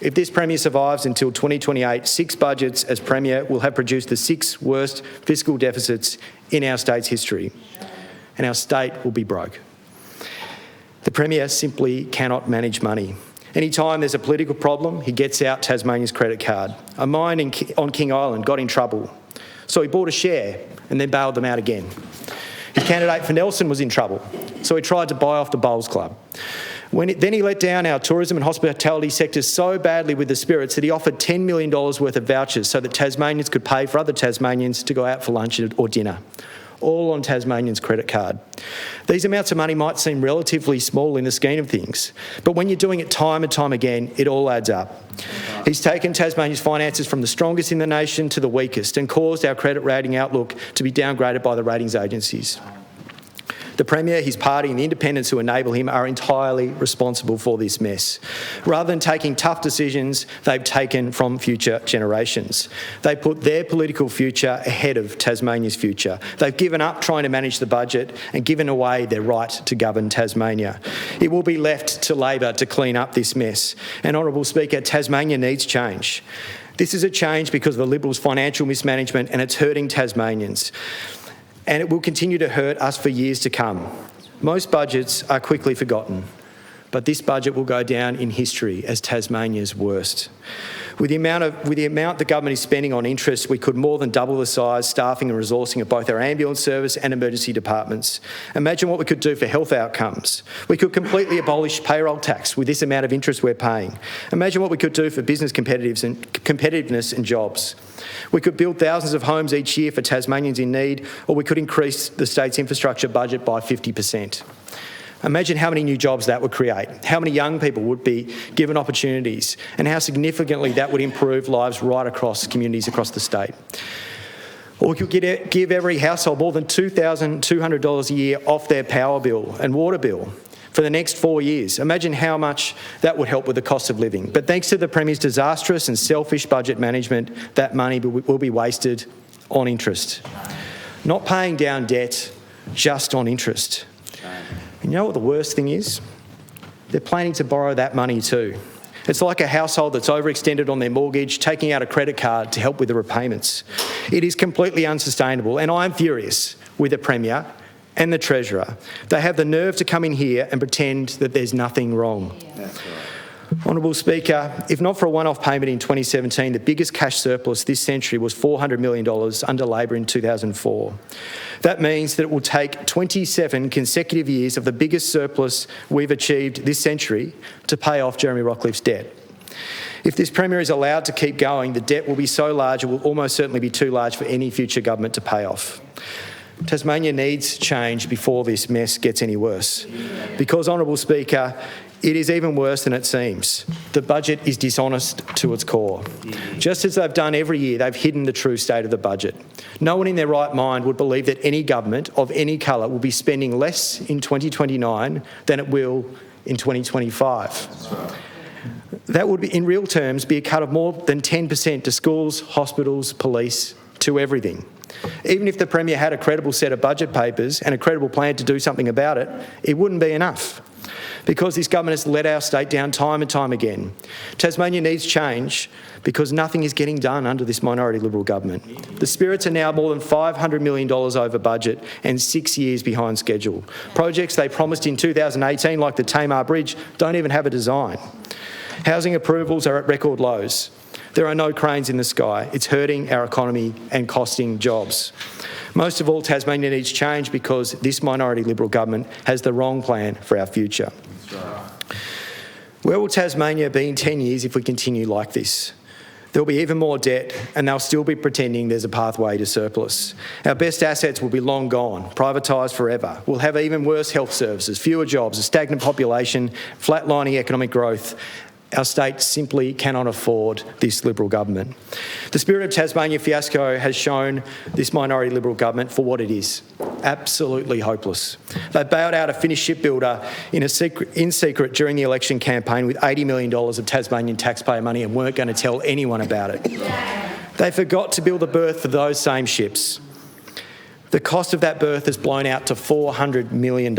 P: If this Premier survives until 2028, 6 budgets as Premier will have produced the 6 worst fiscal deficits in our state's history. And our state will be broke. The Premier simply cannot manage money. Anytime there's a political problem, he gets out Tasmania's credit card. A mine on King Island got in trouble, so he bought a share and then bailed them out again. His candidate for Nelson was in trouble, so he tried to buy off the Bowls Club. Then he let down our tourism and hospitality sectors so badly with the Spirits that he offered $10 million worth of vouchers so that Tasmanians could pay for other Tasmanians to go out for lunch or dinner. All on Tasmanians' credit card. These amounts of money might seem relatively small in the scheme of things, but when you're doing it time and time again, it all adds up. He's taken Tasmania's finances from the strongest in the nation to the weakest and caused our credit rating outlook to be downgraded by the ratings agencies. The Premier, his party and the independents who enable him are entirely responsible for this mess. Rather than taking tough decisions, they've taken from future generations. They put their political future ahead of Tasmania's future. They've given up trying to manage the budget and given away their right to govern Tasmania. It will be left to Labor to clean up this mess. And, Honourable Speaker, Tasmania needs change. This is a change because of the Liberals' financial mismanagement and it's hurting Tasmanians. And it will continue to hurt us for years to come. Most budgets are quickly forgotten, but this budget will go down in history as Tasmania's worst. With the amount the government is spending on interest, we could more than double the size, staffing and resourcing of both our ambulance service and emergency departments. Imagine what we could do for health outcomes. We could completely abolish payroll tax with this amount of interest we're paying. Imagine what we could do for business competitiveness and jobs. We could build thousands of homes each year for Tasmanians in need, or we could increase the state's infrastructure budget by 50%. Imagine how many new jobs that would create, how many young people would be given opportunities, and how significantly that would improve lives right across communities across the state. Or we could give every household more than $2,200 a year off their power bill and water bill for the next 4 years. Imagine how much that would help with the cost of living. But thanks to the Premier's disastrous and selfish budget management, that money will be wasted on interest. Not paying down debt, just on interest. And you know what the worst thing is? They're planning to borrow that money too. It's like a household that's overextended on their mortgage, taking out a credit card to help with the repayments. It is completely unsustainable, and I am furious with the Premier and the Treasurer. They have the nerve to come in here and pretend that there's nothing wrong. That's right. Honourable Speaker, if not for a one-off payment in 2017, the biggest cash surplus this century was $400 million under Labor in 2004. That means that it will take 27 consecutive years of the biggest surplus we've achieved this century to pay off Jeremy Rockliff's debt. If this Premier is allowed to keep going, the debt will be so large it will almost certainly be too large for any future government to pay off. Tasmania needs change before this mess gets any worse. Because, Honourable Speaker, it is even worse than it seems. The budget is dishonest to its core. Just as they've done every year, they've hidden the true state of the budget. No one in their right mind would believe that any government of any colour will be spending less in 2029 than it will in 2025. That would, in real terms, be a cut of more than 10% to schools, hospitals, police, to everything. Even if the Premier had a credible set of budget papers and a credible plan to do something about it, it wouldn't be enough. Because this government has let our state down time and time again. Tasmania needs change because nothing is getting done under this minority Liberal government. The Spirits are now more than $500 million over budget and 6 years behind schedule. Projects they promised in 2018, like the Tamar Bridge, don't even have a design. Housing approvals are at record lows. There are no cranes in the sky. It's hurting our economy and costing jobs. Most of all, Tasmania needs change because this minority Liberal government has the wrong plan for our future. Where will Tasmania be in 10 years if we continue like this? There'll be even more debt and they'll still be pretending there's a pathway to surplus. Our best assets will be long gone, privatised forever. We'll have even worse health services, fewer jobs, a stagnant population, flatlining economic growth. Our state simply cannot afford this Liberal government. The Spirit of Tasmania fiasco has shown this minority Liberal government for what it is, absolutely hopeless. They bailed out a Finnish shipbuilder in secret during the election campaign with $80 million of Tasmanian taxpayer money and weren't going to tell anyone about it. They forgot to build a berth for those same ships. The cost of that berth has blown out to $400 million.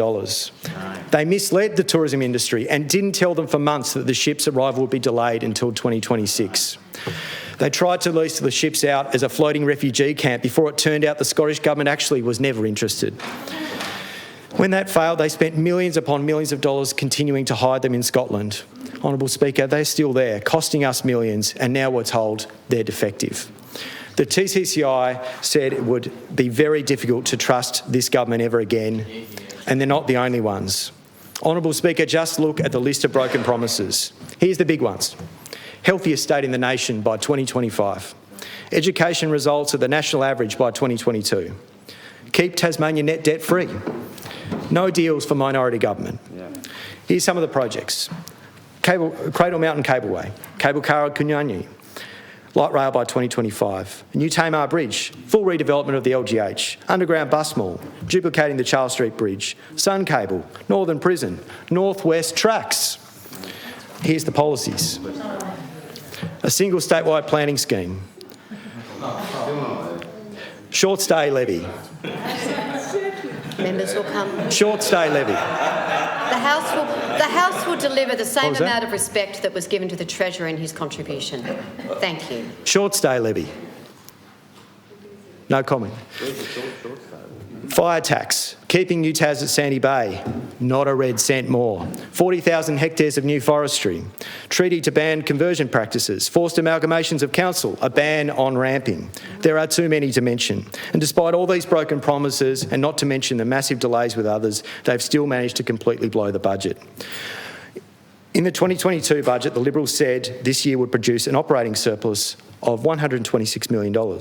P: They misled the tourism industry and didn't tell them for months that the ship's arrival would be delayed until 2026. They tried to lease the ships out as a floating refugee camp before it turned out the Scottish Government actually was never interested. When that failed, they spent millions upon millions of dollars continuing to hide them in Scotland. Honourable Speaker, they're still there, costing us millions, and now we're told they're defective. The TCCI said it would be very difficult to trust this government ever again, and they're not the only ones. Honourable Speaker, just look at the list of broken promises. Here's the big ones. Healthiest state in the nation by 2025. Education results at the national average by 2022. Keep Tasmania net debt free. No deals for minority government. Here's some of the projects. Cradle Mountain Cableway, Cable Car Kunyanyi, light rail by 2025, a new Tamar Bridge, full redevelopment of the LGH, underground bus mall, duplicating the Charles Street Bridge, Sun Cable, Northern Prison, Northwest Tracks. Here's the policies. A single statewide planning scheme. Short stay levy.
A: Members will come.
P: Short stay levy.
A: The House will deliver the same amount of respect that was given to the Treasurer in his contribution. Thank you.
P: Short stay levy. No comment. Fire tax. Keeping new TAS at Sandy Bay. Not a red cent more. 40,000 hectares of new forestry. Treaty to ban conversion practices. Forced amalgamations of council. A ban on ramping. There are too many to mention. And despite all these broken promises, and not to mention the massive delays with others, they've still managed to completely blow the budget. In the 2022 budget, the Liberals said this year would produce an operating surplus of $126 million.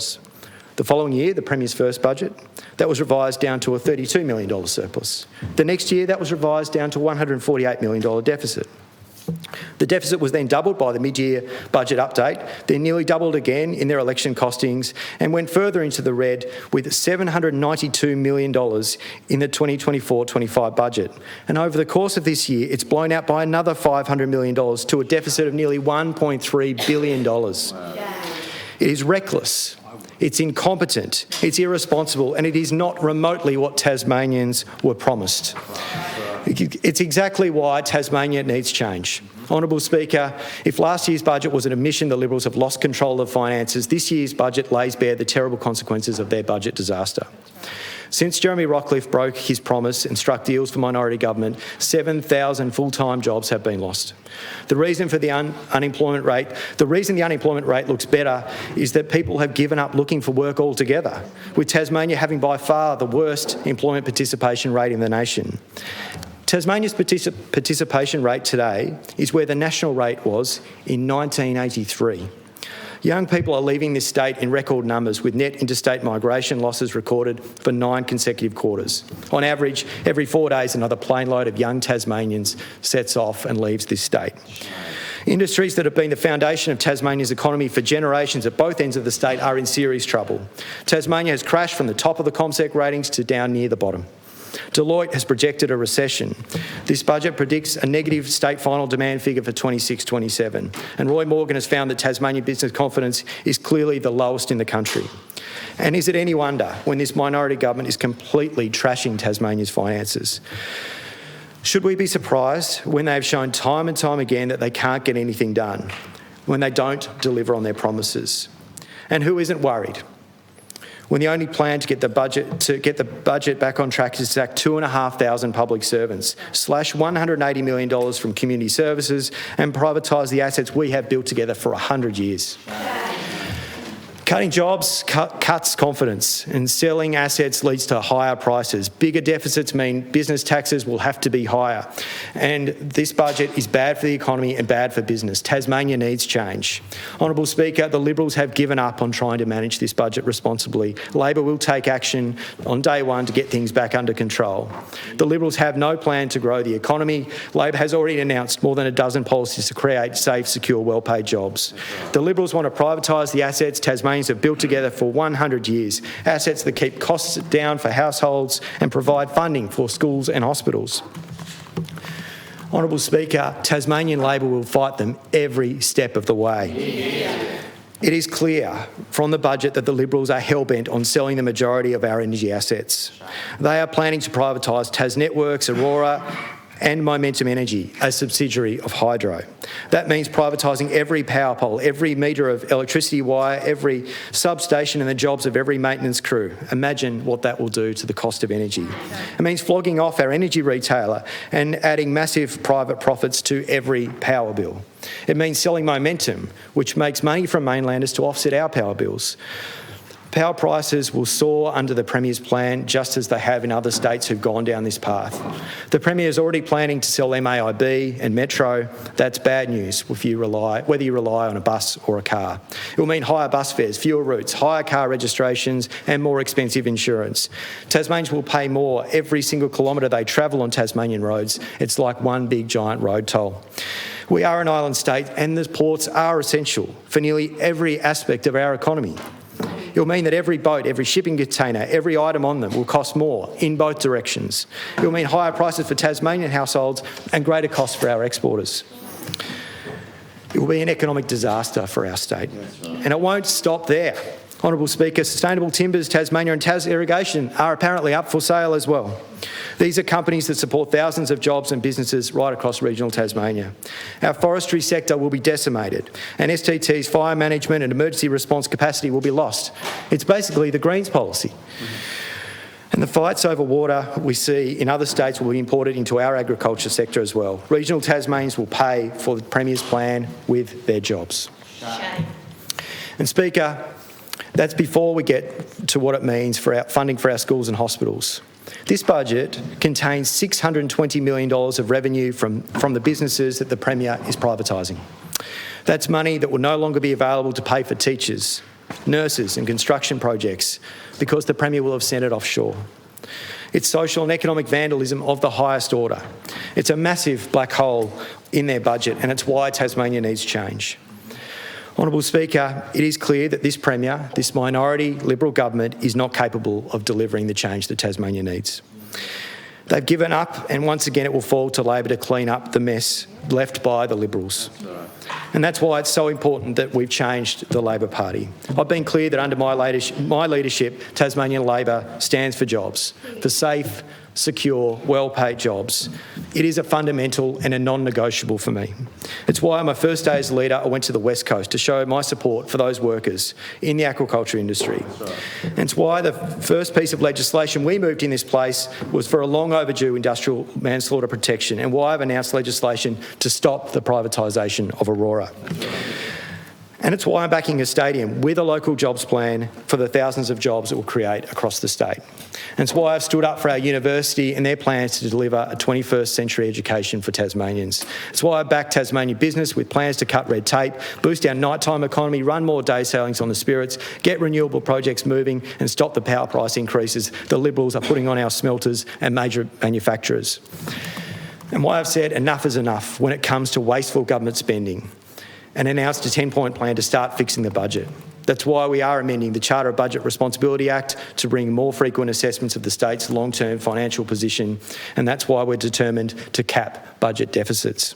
P: The following year, the Premier's first budget, that was revised down to a $32 million surplus. The next year, that was revised down to a $148 million deficit. The deficit was then doubled by the mid-year budget update, then nearly doubled again in their election costings and went further into the red with $792 million in the 2024-25 budget. And over the course of this year, it's blown out by another $500 million to a deficit of nearly $1.3 billion. It is reckless. It's incompetent, it's irresponsible, and it is not remotely what Tasmanians were promised. It's exactly why Tasmania needs change. Honourable Speaker, if last year's budget was an admission the Liberals have lost control of finances, this year's budget lays bare the terrible consequences of their budget disaster. Since Jeremy Rockliff broke his promise and struck deals for minority government, 7,000 full-time jobs have been lost. The reason the unemployment rate looks better is that people have given up looking for work altogether, with Tasmania having by far the worst employment participation rate in the nation. Tasmania's participation rate today is where the national rate was in 1983. Young people are leaving this state in record numbers, with net interstate migration losses recorded for 9 consecutive quarters. On average, every 4 days, another plane load of young Tasmanians sets off and leaves this state. Industries that have been the foundation of Tasmania's economy for generations at both ends of the state are in serious trouble. Tasmania has crashed from the top of the CommSec ratings to down near the bottom. Deloitte has projected a recession. This budget predicts a negative state final demand figure for 26-27. And Roy Morgan has found that Tasmanian business confidence is clearly the lowest in the country. And is it any wonder when this minority government is completely trashing Tasmania's finances? Should we be surprised when they have shown time and time again that they can't get anything done, when they don't deliver on their promises? And who isn't worried when the only plan to get the budget back on track is to sack 2,500 public servants, slash $180 million from community services and privatise the assets we have built together for 100 years? Cutting jobs cuts confidence, and selling assets leads to higher prices. Bigger deficits mean business taxes will have to be higher. And this budget is bad for the economy and bad for business. Tasmania needs change. Honourable Speaker, the Liberals have given up on trying to manage this budget responsibly. Labor will take action on day one to get things back under control. The Liberals have no plan to grow the economy. Labor has already announced more than a dozen policies to create safe, secure, well-paid jobs. The Liberals want to privatise the assets Tasmanians have built together for 100 years, assets that keep costs down for households and provide funding for schools and hospitals. Honourable Speaker, Tasmanian Labor will fight them every step of the way. It is clear from the budget that the Liberals are hell-bent on selling the majority of our energy assets. They are planning to privatise TasNetworks, Aurora and Momentum Energy, a subsidiary of Hydro. That means privatising every power pole, every metre of electricity wire, every substation and the jobs of every maintenance crew. Imagine what that will do to the cost of energy. It means flogging off our energy retailer and adding massive private profits to every power bill. It means selling Momentum, which makes money from mainlanders to offset our power bills. Power prices will soar under the Premier's plan, just as they have in other states who've gone down this path. The Premier is already planning to sell MAIB and Metro. That's bad news whether you rely on a bus or a car. It will mean higher bus fares, fewer routes, higher car registrations and more expensive insurance. Tasmanians will pay more every single kilometre they travel on Tasmanian roads. It's like one big giant road toll. We are an island state and the ports are essential for nearly every aspect of our economy. It will mean that every boat, every shipping container, every item on them will cost more in both directions. It will mean higher prices for Tasmanian households and greater costs for our exporters. It will be an economic disaster for our state. And it won't stop there. Honourable Speaker, Sustainable Timbers, Tasmania and Tas Irrigation are apparently up for sale as well. These are companies that support thousands of jobs and businesses right across regional Tasmania. Our forestry sector will be decimated and STT's fire management and emergency response capacity will be lost. It's basically the Greens policy. And the fights over water we see in other states will be imported into our agriculture sector as well. Regional Tasmanians will pay for the Premier's plan with their jobs. Shame. And Speaker, that's before we get to what it means for our funding for our schools and hospitals. This budget contains $620 million of revenue from the businesses that the Premier is privatising. That's money that will no longer be available to pay for teachers, nurses and construction projects because the Premier will have sent it offshore. It's social and economic vandalism of the highest order. It's a massive black hole in their budget and it's why Tasmania needs change. Honourable Speaker, it is clear that this Premier, this minority Liberal government, is not capable of delivering the change that Tasmania needs. They've given up, and once again it will fall to Labor to clean up the mess left by the Liberals. And that's why it's so important that we've changed the Labor Party. I've been clear that under my leadership, Tasmanian Labor stands for jobs, for safe, secure, well-paid jobs. It is a fundamental and a non-negotiable for me. It's why on my first day as leader, I went to the West Coast to show my support for those workers in the aquaculture industry. And it's why the first piece of legislation we moved in this place was for a long overdue industrial manslaughter protection, and why I've announced legislation to stop the privatisation of Aurora. And it's why I'm backing a stadium with a local jobs plan for the thousands of jobs it will create across the state. And it's why I've stood up for our university and their plans to deliver a 21st century education for Tasmanians. It's why I back Tasmanian business with plans to cut red tape, boost our nighttime economy, run more day sailings on the Spirits, get renewable projects moving and stop the power price increases the Liberals are putting on our smelters and major manufacturers. And why I've said enough is enough when it comes to wasteful government spending, and announced a 10-point plan to start fixing the budget. That's why we are amending the Charter of Budget Responsibility Act to bring more frequent assessments of the state's long-term financial position, and that's why we're determined to cap budget deficits.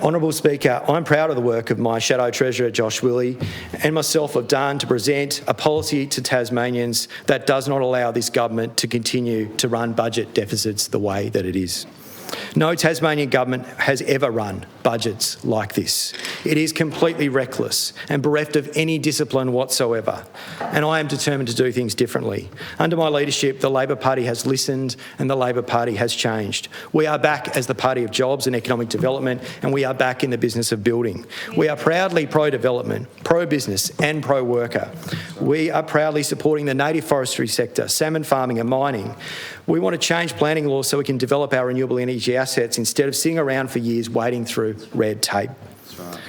P: Honourable Speaker, I'm proud of the work of my Shadow Treasurer Josh Willey and myself have done to present a policy to Tasmanians that does not allow this government to continue to run budget deficits the way that it is. No Tasmanian government has ever run budgets like this. It is completely reckless and bereft of any discipline whatsoever, and I am determined to do things differently. Under my leadership, the Labor Party has listened and the Labor Party has changed. We are back as the party of jobs and economic development, and we are back in the business of building. We are proudly pro-development, pro-business and pro-worker. We are proudly supporting the native forestry sector, salmon farming and mining. We want to change planning laws so we can develop our renewable energy assets instead of sitting around for years waiting through red tape. That's right.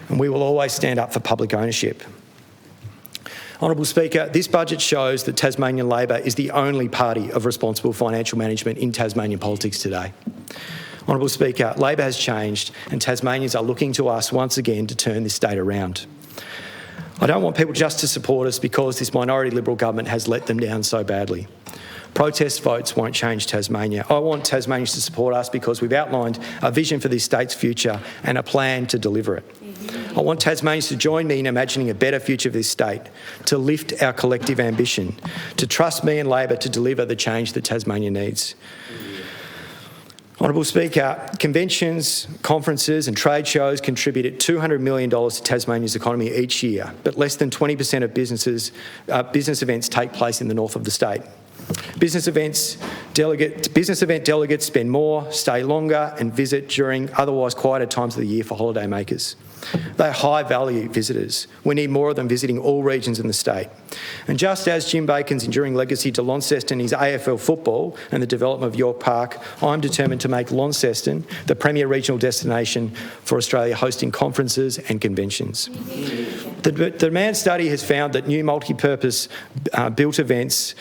P: And we will always stand up for public ownership. Honourable Speaker, this budget shows that Tasmanian Labor is the only party of responsible financial management in Tasmanian politics today. Honourable Speaker, Labor has changed and Tasmanians are looking to us once again to turn this state around. I don't want people just to support us because this minority Liberal government has let them down so badly. Protest votes won't change Tasmania. I want Tasmanians to support us because we've outlined a vision for this state's future and a plan to deliver it. I want Tasmanians to join me in imagining a better future for this state, to lift our collective ambition, to trust me and Labor to deliver the change that Tasmania needs. Honourable Speaker, conventions, conferences and trade shows contribute $200 million to Tasmania's economy each year, but less than 20% of business events take place in the north of the state. Business event delegates spend more, stay longer and visit during otherwise quieter times of the year for holidaymakers. They're high-value visitors. We need more of them visiting all regions in the state. And just as Jim Bacon's enduring legacy to Launceston is AFL football and the development of York Park, I'm determined to make Launceston the premier regional destination for Australia hosting conferences and conventions. The demand study has found that new multi-purpose built events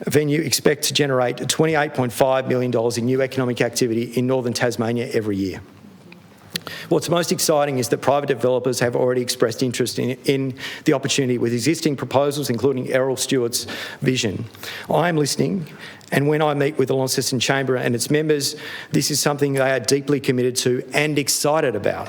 P: venue expect to generate $28.5 million in new economic activity in northern Tasmania every year. What's most exciting is that private developers have already expressed interest in the opportunity with existing proposals, including Errol Stewart's vision. I am listening, and when I meet with the Launceston Chamber and its members, this is something they are deeply committed to and excited about.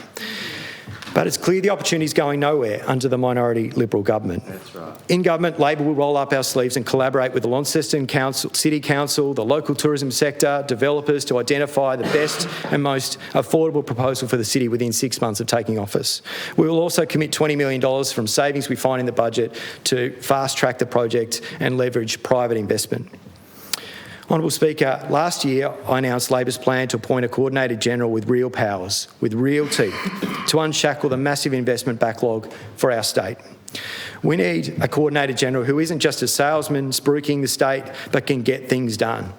P: But it's clear the opportunity is going nowhere under the minority Liberal government. That's right. In government, Labor will roll up our sleeves and collaborate with the Launceston City Council, the local tourism sector, developers to identify the best and most affordable proposal for the city within 6 months of taking office. We will also commit $20 million from savings we find in the budget to fast-track the project and leverage private investment. Honourable Speaker, last year I announced Labor's plan to appoint a Coordinator General with real powers, with real teeth, to unshackle the massive investment backlog for our state. We need a Coordinator General who isn't just a salesman spruiking the state, but can get things done.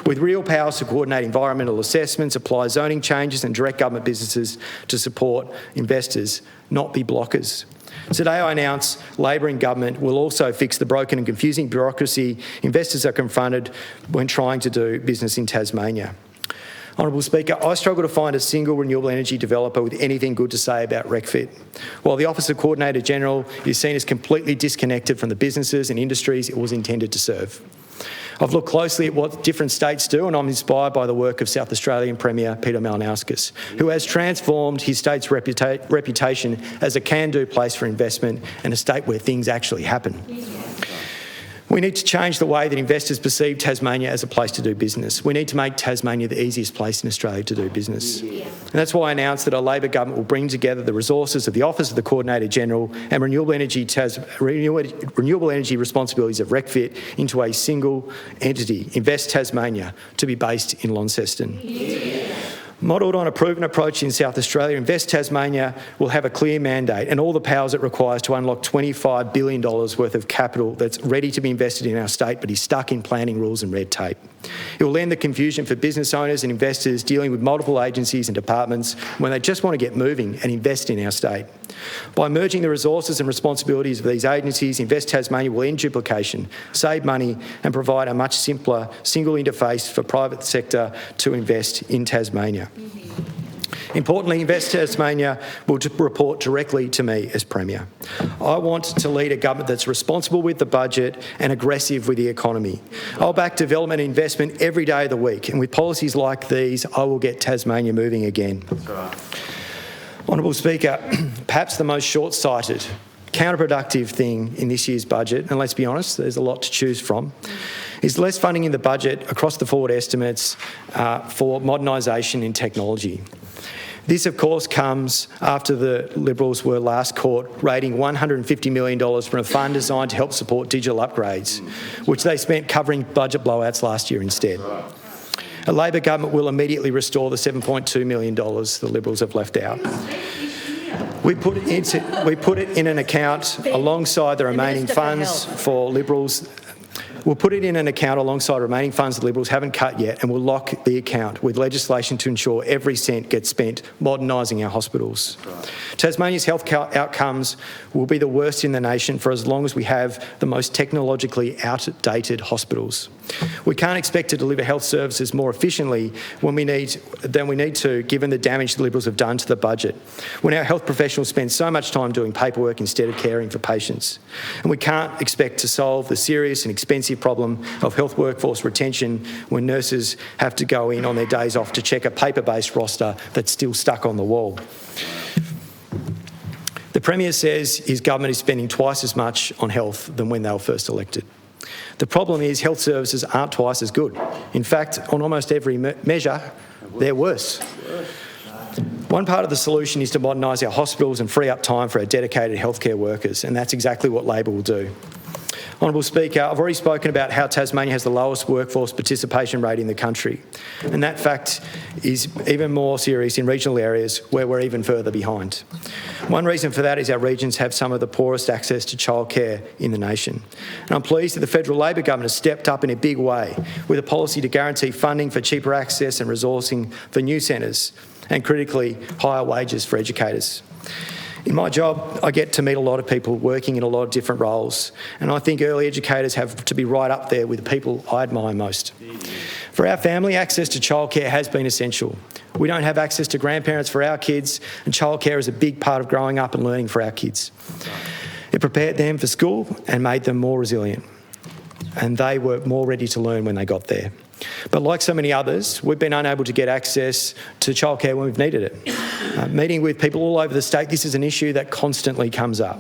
P: With real powers to coordinate environmental assessments, apply zoning changes and direct government businesses to support investors, not be blockers. Today I announce Labor in government will also fix the broken and confusing bureaucracy investors are confronted when trying to do business in Tasmania. Honourable Speaker, I struggle to find a single renewable energy developer with anything good to say about RecFit. While the Office of Coordinator General is seen as completely disconnected from the businesses and industries it was intended to serve. I've looked closely at what different states do, and I'm inspired by the work of South Australian Premier Peter Malinauskas, who has transformed his state's reputation as a can-do place for investment and a state where things actually happen. We need to change the way that investors perceive Tasmania as a place to do business. We need to make Tasmania the easiest place in Australia to do business. And that's why I announced that our Labor government will bring together the resources of the Office of the Coordinator General and renewable energy responsibilities of RecVit into a single entity, Invest Tasmania, to be based in Launceston. Modelled on a proven approach in South Australia, Invest Tasmania will have a clear mandate and all the powers it requires to unlock $25 billion worth of capital that's ready to be invested in our state but is stuck in planning rules and red tape. It will end the confusion for business owners and investors dealing with multiple agencies and departments when they just want to get moving and invest in our state. By merging the resources and responsibilities of these agencies, Invest Tasmania will end duplication, save money and provide a much simpler single interface for private sector to invest in Tasmania. Importantly, Invest Tasmania will report directly to me as Premier. I want to lead a government that's responsible with the budget and aggressive with the economy. I'll back development and investment every day of the week, and with policies like these, I will get Tasmania moving again. That's right. Honourable Speaker, perhaps the most short-sighted, counterproductive thing in this year's budget, and let's be honest, there's a lot to choose from, is less funding in the budget across the forward estimates for modernisation in technology. This, of course, comes after the Liberals were last caught raiding $150 million from a fund designed to help support digital upgrades, which they spent covering budget blowouts last year instead. A Labor government will immediately restore the $7.2 million the Liberals have left out. We put it in an account alongside the remaining funds for Liberals. We'll put it in an account alongside remaining funds the Liberals haven't cut yet, and we'll lock the account with legislation to ensure every cent gets spent modernising our hospitals. Right. Tasmania's health outcomes will be the worst in the nation for as long as we have the most technologically outdated hospitals. We can't expect to deliver health services more efficiently than we need to, given the damage the Liberals have done to the budget, when our health professionals spend so much time doing paperwork instead of caring for patients. And we can't expect to solve the serious and expensive problem of health workforce retention when nurses have to go in on their days off to check a paper-based roster that's still stuck on the wall. The Premier says his government is spending twice as much on health than when they were first elected. The problem is health services aren't twice as good. In fact, on almost every measure, they're worse. One part of the solution is to modernise our hospitals and free up time for our dedicated healthcare workers, and that's exactly what Labor will do. Honourable Speaker, I've already spoken about how Tasmania has the lowest workforce participation rate in the country, and that fact is even more serious in regional areas where we're even further behind. One reason for that is our regions have some of the poorest access to childcare in the nation. And I'm pleased that the federal Labor government has stepped up in a big way with a policy to guarantee funding for cheaper access and resourcing for new centres, and critically, higher wages for educators. In my job, I get to meet a lot of people working in a lot of different roles, and I think early educators have to be right up there with the people I admire most. For our family, access to childcare has been essential. We don't have access to grandparents for our kids, and childcare is a big part of growing up and learning for our kids. It prepared them for school and made them more resilient, and they were more ready to learn when they got there. But like so many others, we've been unable to get access to childcare when we've needed it. Meeting with people all over the state, this is an issue that constantly comes up,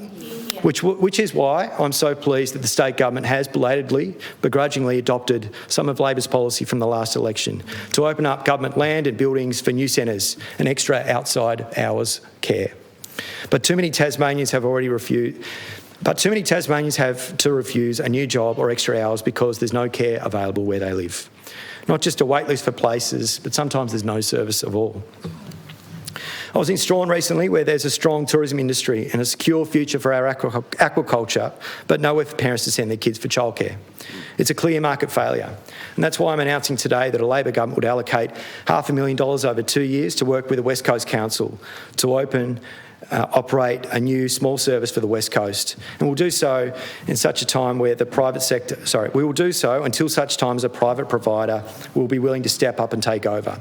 P: which is why I'm so pleased that the state government has begrudgingly adopted some of Labor's policy from the last election to open up government land and buildings for new centres and extra outside hours care. But too many Tasmanians have to refuse a new job or extra hours because there's no care available where they live. Not just a wait list for places, but sometimes there's no service at all. I was in Strahan recently, where there's a strong tourism industry and a secure future for our aquaculture, but nowhere for parents to send their kids for childcare. It's a clear market failure, and that's why I'm announcing today that a Labor government would allocate $500,000 over 2 years to work with the West Coast Council to operate a new small service for the West Coast, and we'll do so in such a time where the private sector, we will do so until such time as a private provider will be willing to step up and take over.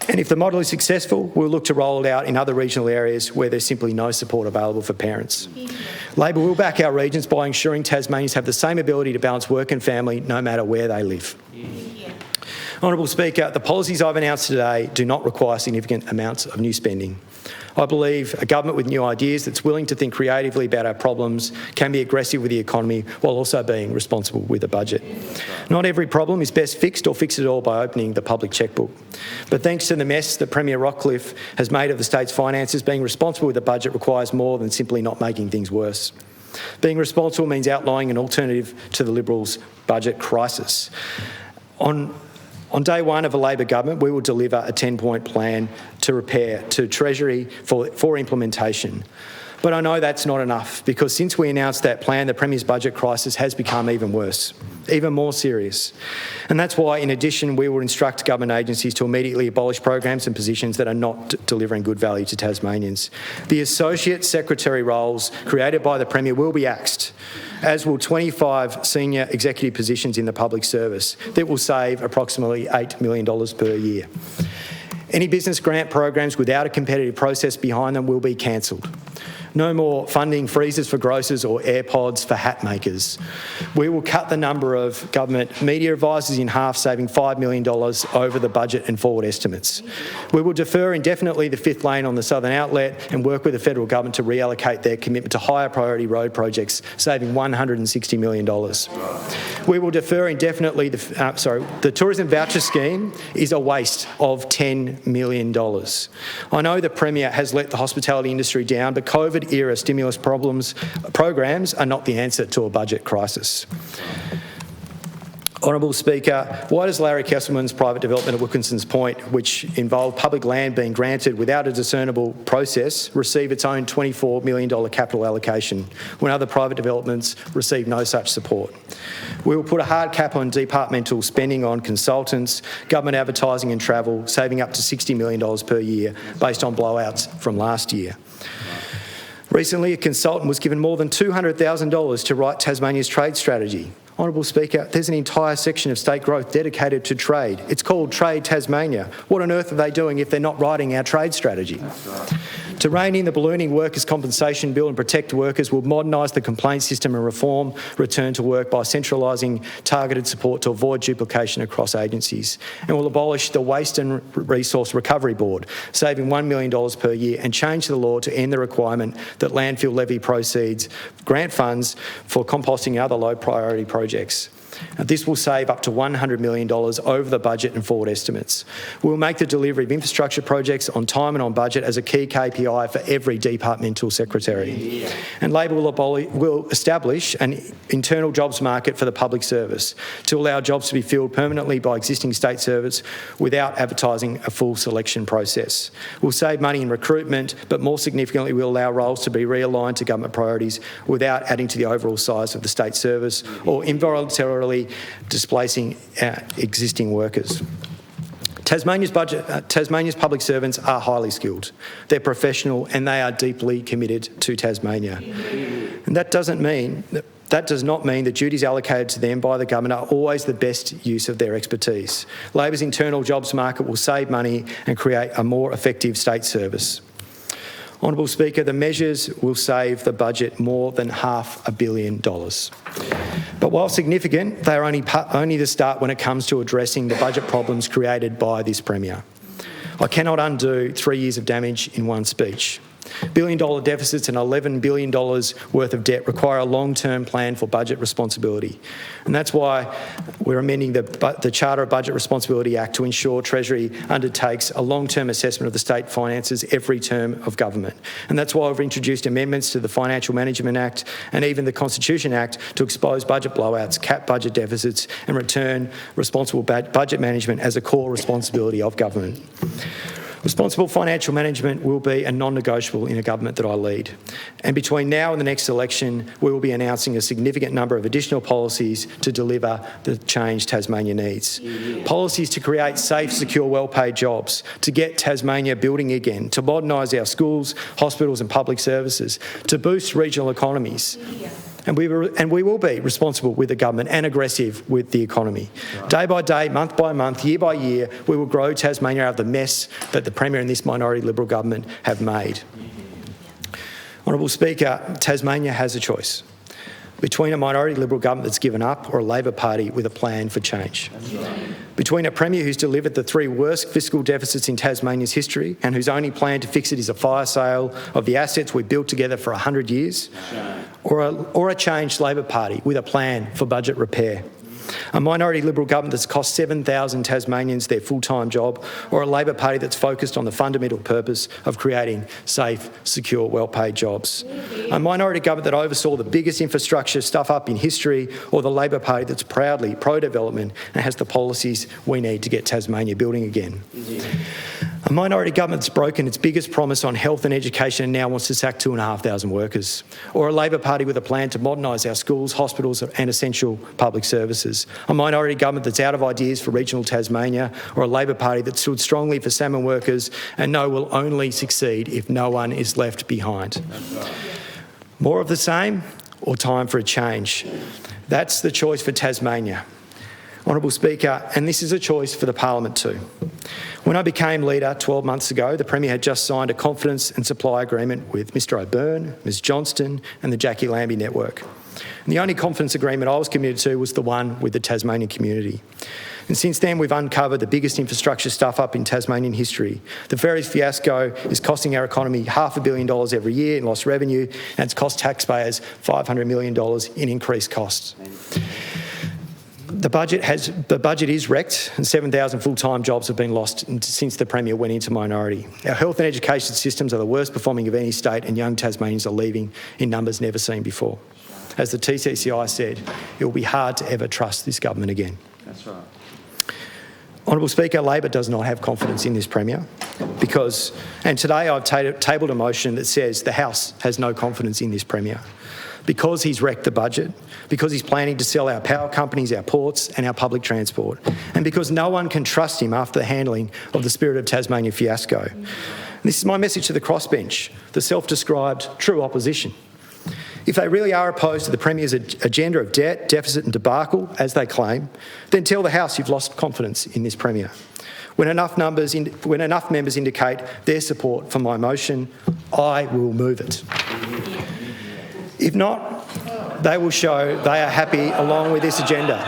P: And if the model is successful, we'll look to roll it out in other regional areas where there's simply no support available for parents. Labor will back our regions by ensuring Tasmanians have the same ability to balance work and family no matter where they live. Honourable Speaker, the policies I've announced today do not require significant amounts of new spending. I believe a government with new ideas that's willing to think creatively about our problems can be aggressive with the economy while also being responsible with a budget. Not every problem is best fixed or fixed at all by opening the public chequebook. But thanks to the mess that Premier Rockcliffe has made of the state's finances, being responsible with a budget requires more than simply not making things worse. Being responsible means outlining an alternative to the Liberals' budget crisis. On day one of a Labor government, we will deliver a 10-point plan to repair to Treasury for implementation. But I know that's not enough, because since we announced that plan, the Premier's budget crisis has become even worse, even more serious. And that's why, in addition, we will instruct government agencies to immediately abolish programs and positions that are not delivering good value to Tasmanians. The Associate Secretary roles created by the Premier will be axed, as will 25 senior executive positions in the public service that will save approximately $8 million per year. Any business grant programs without a competitive process behind them will be cancelled. No more funding freezes for grocers or AirPods for hat makers. We will cut the number of government media advisors in half, saving $5 million over the budget and forward estimates. We will defer indefinitely the fifth lane on the Southern Outlet and work with the federal government to reallocate their commitment to higher priority road projects, saving $160 million. We will defer indefinitely the tourism voucher scheme is a waste of $10 million. I know the Premier has let the hospitality industry down, but COVID-era stimulus programs are not the answer to a budget crisis. Honourable Speaker, why does Larry Kesselman's private development at Wilkinson's Point, which involved public land being granted without a discernible process, receive its own $24 million capital allocation when other private developments receive no such support? We will put a hard cap on departmental spending on consultants, government advertising and travel, saving up to $60 million per year based on blowouts from last year. Recently, a consultant was given more than $200,000 to write Tasmania's trade strategy. Honourable Speaker, there's an entire section of state growth dedicated to trade. It's called Trade Tasmania. What on earth are they doing if they're not writing our trade strategy? To rein in the ballooning workers' compensation bill and protect workers will modernise the complaint system and reform return to work by centralising targeted support to avoid duplication across agencies, and will abolish the Waste and Resource Recovery Board, saving $1 million per year, and change the law to end the requirement that landfill levy proceeds grant funds for composting and other low priority projects. This will save up to $100 million over the budget and forward estimates. We'll make the delivery of infrastructure projects on time and on budget as a key KPI for every departmental secretary. And Labor will establish an internal jobs market for the public service to allow jobs to be filled permanently by existing state servants without advertising a full selection process. We'll save money in recruitment, but more significantly, we'll allow roles to be realigned to government priorities without adding to the overall size of the state service or involuntarily displacing existing workers. Tasmania's public servants are highly skilled, they're professional, and they are deeply committed to Tasmania. And that does not mean that duties allocated to them by the government are always the best use of their expertise. Labor's internal jobs market will save money and create a more effective state service. Honourable Speaker, the measures will save the budget more than $500 million. But while significant, they are only the start when it comes to addressing the budget problems created by this Premier. I cannot undo 3 years of damage in one speech. Billion-dollar deficits and $11 billion worth of debt require a long-term plan for budget responsibility. And that's why we're amending the Charter of Budget Responsibility Act to ensure Treasury undertakes a long-term assessment of the state finances every term of government. And that's why we've introduced amendments to the Financial Management Act and even the Constitution Act to expose budget blowouts, cap budget deficits and return responsible budget management as a core responsibility of government. Responsible financial management will be a non-negotiable in a government that I lead. And between now and the next election, we will be announcing a significant number of additional policies to deliver the change Tasmania needs. Policies to create safe, secure, well-paid jobs, to get Tasmania building again, to modernise our schools, hospitals and public services, to boost regional economies. And we will be responsible with the government and aggressive with the economy. Day by day, month by month, year by year, we will grow Tasmania out of the mess that the Premier and this minority Liberal government have made. Honourable Speaker, Tasmania has a choice between a minority Liberal government that's given up or a Labor Party with a plan for change. Between a Premier who's delivered the 3 worst fiscal deficits in Tasmania's history and whose only plan to fix it is a fire sale of the assets we built together for 100 years, or a changed Labor Party with a plan for budget repair. A minority Liberal government that's cost 7,000 Tasmanians their full-time job, or a Labor Party that's focused on the fundamental purpose of creating safe, secure, well-paid jobs. A minority government that oversaw the biggest infrastructure stuff-up in history, or the Labor Party that's proudly pro-development and has the policies we need to get Tasmania building again. A minority government that's broken its biggest promise on health and education and now wants to sack 2,500 workers. Or a Labor Party with a plan to modernise our schools, hospitals and essential public services. A minority government that's out of ideas for regional Tasmania, or a Labor Party that stood strongly for salmon workers and know will only succeed if no one is left behind. More of the same or time for a change? That's the choice for Tasmania. Honourable Speaker, and this is a choice for the Parliament too. When I became leader 12 months ago, the Premier had just signed a confidence and supply agreement with Mr O'Byrne, Ms Johnston and the Jackie Lambie Network. And the only confidence agreement I was committed to was the one with the Tasmanian community. And since then, we've uncovered the biggest infrastructure stuff-up in Tasmanian history. The ferries fiasco is costing our economy $500 million every year in lost revenue, and it's cost taxpayers $500 million in increased costs. The budget is wrecked and 7,000 full-time jobs have been lost since the Premier went into minority. Our health and education systems are the worst performing of any state and young Tasmanians are leaving in numbers never seen before. As the TCCI said, it will be hard to ever trust this government again.
N: That's right.
P: Honourable Speaker, Labor does not have confidence in this Premier because, and today I've tabled a motion that says the House has no confidence in this Premier. Because he's wrecked the budget, because he's planning to sell our power companies, our ports and our public transport, and because no one can trust him after the handling of the Spirit of Tasmania fiasco. And this is my message to the crossbench, the self-described true opposition. If they really are opposed to the Premier's agenda of debt, deficit and debacle, as they claim, then tell the House you've lost confidence in this Premier. When enough members indicate their support for my motion, I will move it. If not, they will show they are happy along with this agenda.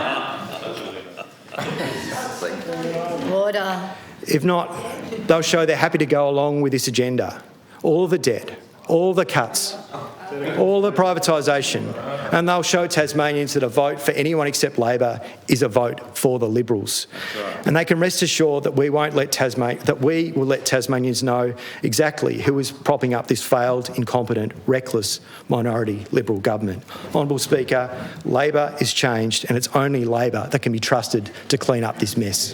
A: Order.
P: If not, they'll show they're happy to go along with this agenda. All the debt, all the cuts, all the privatisation, and they'll show Tasmanians that a vote for anyone except Labor is a vote for the Liberals. And they can rest assured that we will let Tasmanians know exactly who is propping up this failed, incompetent, reckless minority Liberal government. Honourable Speaker, Labor is changed and it's only Labor that can be trusted to clean up this mess.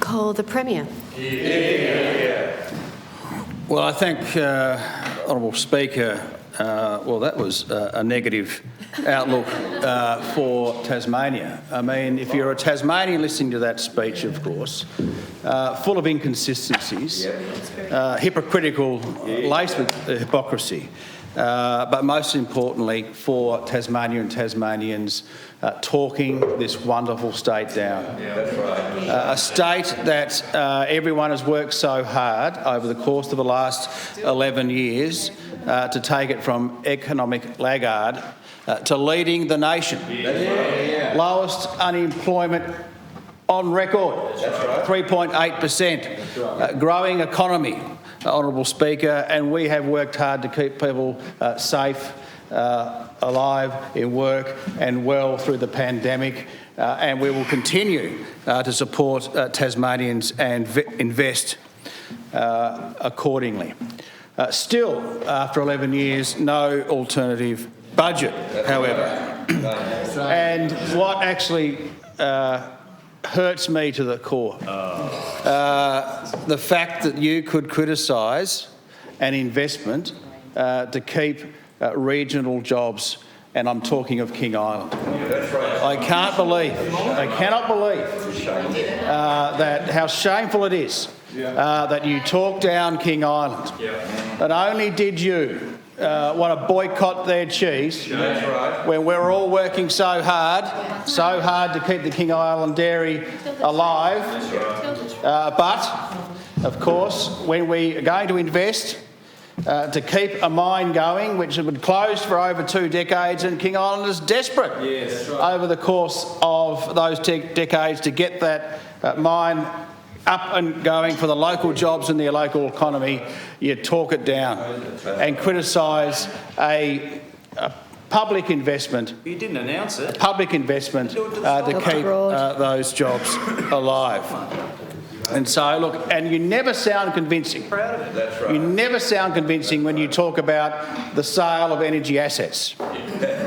A: Call the Premier.
N: Well, I thank Honourable Speaker. Well, that was a negative outlook for Tasmania. I mean, if you're a Tasmanian listening to that speech, of course, full of inconsistencies, hypocritical, laced with hypocrisy, but most importantly for Tasmania and Tasmanians, talking this wonderful state down. That's right. A state that everyone has worked so hard over the course of the last 11 years to take it from economic laggard to leading the nation. Lowest unemployment on record, 3.8%, growing economy, Honourable Speaker, and we have worked hard to keep people safe, alive, in work and well through the pandemic, and we will continue to support Tasmanians and invest accordingly. Still, after 11 years, no alternative budget, however. And what actually hurts me to the core, the fact that you could criticise an investment to keep regional jobs, and I'm talking of King Island. I cannot believe that how shameful it is that you talk down King Island. Not only did you want to boycott their cheese when we're all working so hard to keep the King Island dairy alive, but of course when we are going to invest to keep a mine going, which had been closed for over 2 decades, and King Island is desperate over the course of those decades to get that mine up and going for the local jobs and the local economy. You talk it down and criticise a public investment.
D: You didn't announce it.
N: Public investment to keep those jobs alive. And so, look, and you never sound convincing.
D: Proud of it. That's right.
N: You never sound convincing when you talk about the sale of energy assets.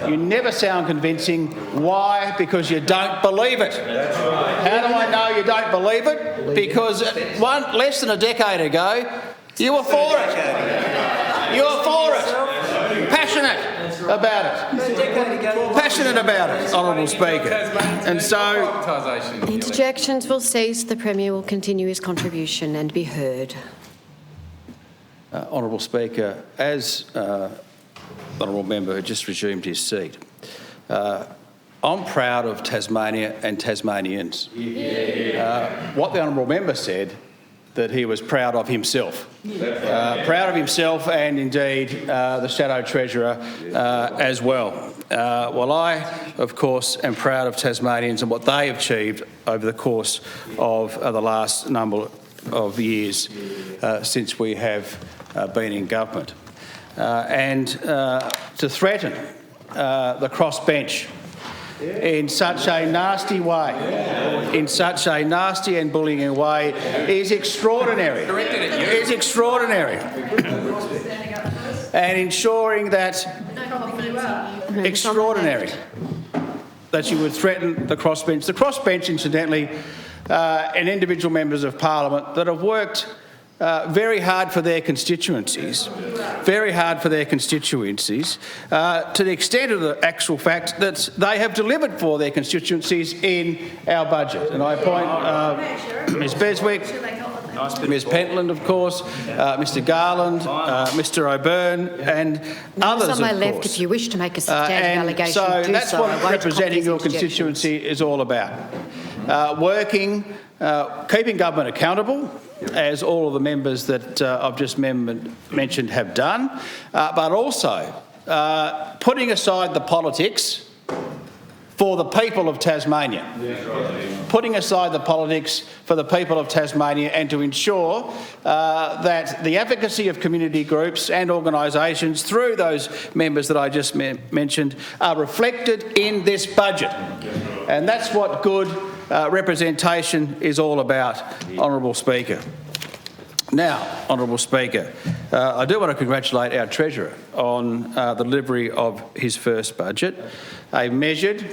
N: You never sound convincing. Why? Because you don't believe it.
D: That's right.
N: How do I know you don't believe it? Because less than a decade ago, you were for it. You were for it. Passionate about it. Passionate about it, Honourable Speaker. And so...
A: Interjections will cease. The Premier will continue his contribution and be heard.
N: Honourable Speaker, as the Honourable Member who just resumed his seat, I'm proud of Tasmania and Tasmanians. What the Honourable Member said, that he was proud of himself. Proud of himself and indeed the Shadow Treasurer as well. Well, I, of course, am proud of Tasmanians and what they have achieved over the course of the last number of years since we have been in government. And to threaten the crossbench in such a nasty way, in such a nasty and bullying way, is extraordinary. Is extraordinary. And ensuring that extraordinary that you would threaten the crossbench. The crossbench, incidentally, and individual members of Parliament that have worked very hard for their constituencies, to the extent of the actual fact that they have delivered for their constituencies in our budget. And I appoint Ms Beswick, Ms Pentland, of course, Mr Garland, Mr O'Byrne and others,
A: on my
N: of
A: left,
N: course.
A: if you wish to make a substantive allegation,
N: so
A: do
N: that's
A: so.
N: what representing your constituency is all about. Keeping government accountable, as all of the members that I've just mentioned have done, but also putting aside the politics for the people of Tasmania. Putting aside the politics for the people of Tasmania and to ensure that the advocacy of community groups and organisations through those members that I just mentioned are reflected in this budget. And that's what good representation is all about, Honourable Speaker. Now, Honourable Speaker, I do want to congratulate our Treasurer on the delivery of his first budget, a measured,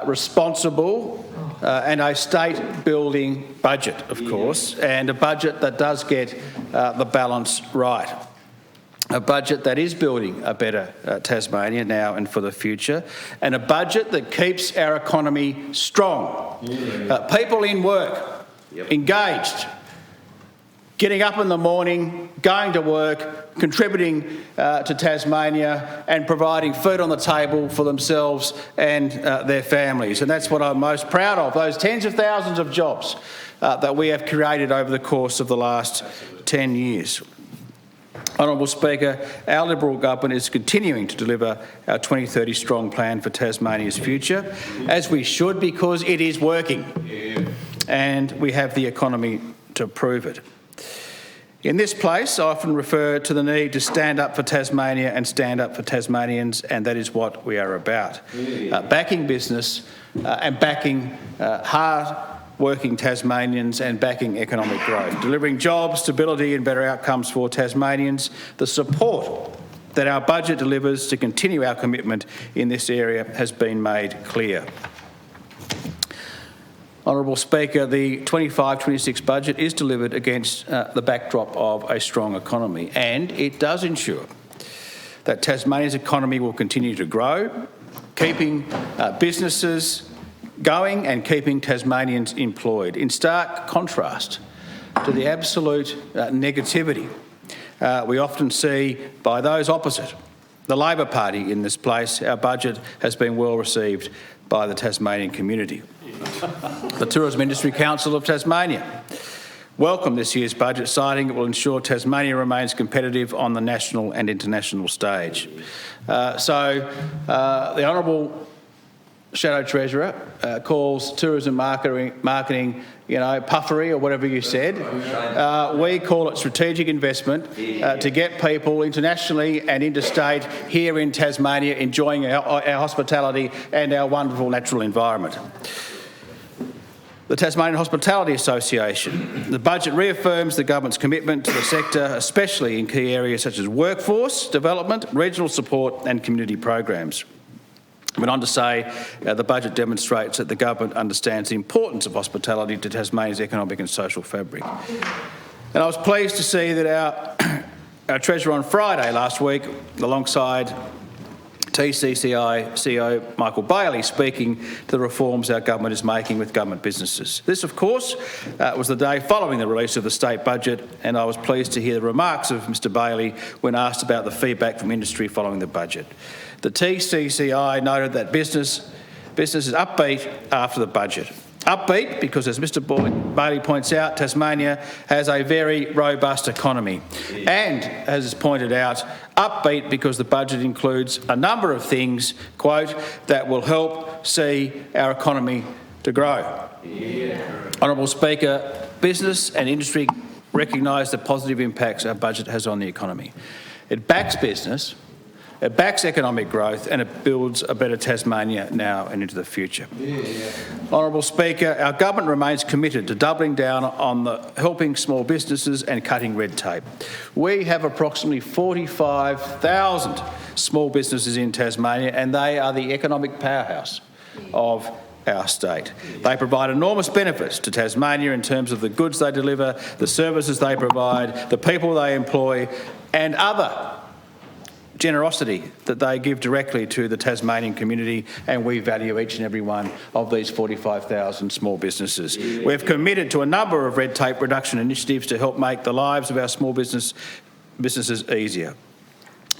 N: responsible and a state-building budget, of course, and a budget that does get the balance right. A budget that is building a better Tasmania now and for the future, and a budget that keeps our economy strong. People in work, engaged, getting up in the morning, going to work, contributing to Tasmania and providing food on the table for themselves and their families. And that's what I'm most proud of, those tens of thousands of jobs that we have created over the course of the last 10 years. Honourable Speaker, our Liberal government is continuing to deliver our 2030 strong plan for Tasmania's future, as we should, because it is working and we have the economy to prove it. In this place, I often refer to the need to stand up for Tasmania and stand up for Tasmanians, and that is what we are about. Backing business and backing hard-working Tasmanians and backing economic growth, delivering jobs, stability and better outcomes for Tasmanians. The support that our budget delivers to continue our commitment in this area has been made clear. Honourable Speaker, the 25-26 budget is delivered against the backdrop of a strong economy, and it does ensure that Tasmania's economy will continue to grow, keeping businesses going and keeping Tasmanians employed, in stark contrast to the absolute negativity we often see by those opposite the Labor Party in this place. Our budget has been well received by the Tasmanian community. The Tourism Industry Council of Tasmania welcome this year's budget, citing it will ensure Tasmania remains competitive on the national and international stage. The Honourable Shadow Treasurer calls tourism marketing, puffery or whatever you said. We call it strategic investment to get people internationally and interstate here in Tasmania enjoying our hospitality and our wonderful natural environment. The Tasmanian Hospitality Association. The budget reaffirms the government's commitment to the sector, especially in key areas such as workforce development, regional support and community programs. Went on to say the budget demonstrates that the government understands the importance of hospitality to Tasmania's economic and social fabric. And I was pleased to see that our Treasurer on Friday last week, alongside TCCI CEO Michael Bailey, speaking to the reforms our government is making with government businesses. This, of course, was the day following the release of the state budget, and I was pleased to hear the remarks of Mr Bailey when asked about the feedback from industry following the budget. The TCCI noted that business is upbeat after the budget. Upbeat because, as Mr Bailey points out, Tasmania has a very robust economy. And, as is pointed out, upbeat because the budget includes a number of things, quote, that will help see our economy to grow. Honourable Speaker, business and industry recognise the positive impacts our budget has on the economy. It backs business, it backs economic growth and it builds a better Tasmania now and into the future. Honourable Speaker, our government remains committed to doubling down on helping small businesses and cutting red tape. We have approximately 45,000 small businesses in Tasmania and they are the economic powerhouse of our state. They provide enormous benefits to Tasmania in terms of the goods they deliver, the services they provide, the people they employ and other generosity that they give directly to the Tasmanian community, and we value each and every one of these 45,000 small businesses. We've committed to a number of red tape reduction initiatives to help make the lives of our small businesses easier.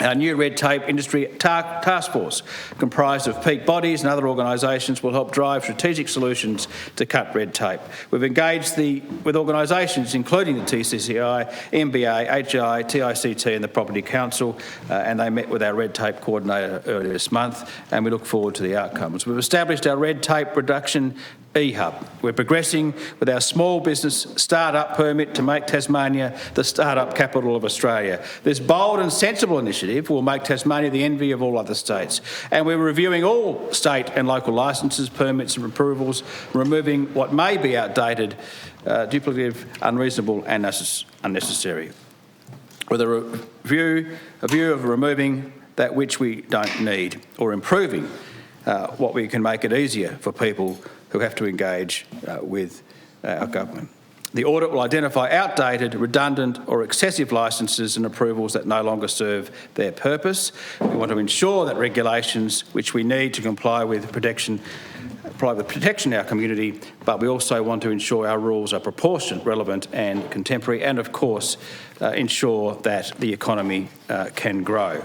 N: Our new red tape industry task force, comprised of peak bodies and other organisations, will help drive strategic solutions to cut red tape. We've engaged with organisations including the TCCI, MBA, HI, TICT and the Property Council, and they met with our red tape coordinator earlier this month, and we look forward to the outcomes. We've established our red tape reduction eHub. We're progressing with our small business start-up permit to make Tasmania the start-up capital of Australia. This bold and sensible initiative will make Tasmania the envy of all other states. And we're reviewing all state and local licences, permits and approvals, removing what may be outdated, duplicative, unreasonable and unnecessary. With a view of removing that which we don't need or improving what we can make it easier for people who have to engage with our government. The audit will identify outdated, redundant or excessive licences and approvals that no longer serve their purpose. We want to ensure that regulations which we need to comply with protection our community, but we also want to ensure our rules are proportionate, relevant and contemporary, and of course ensure that the economy can grow.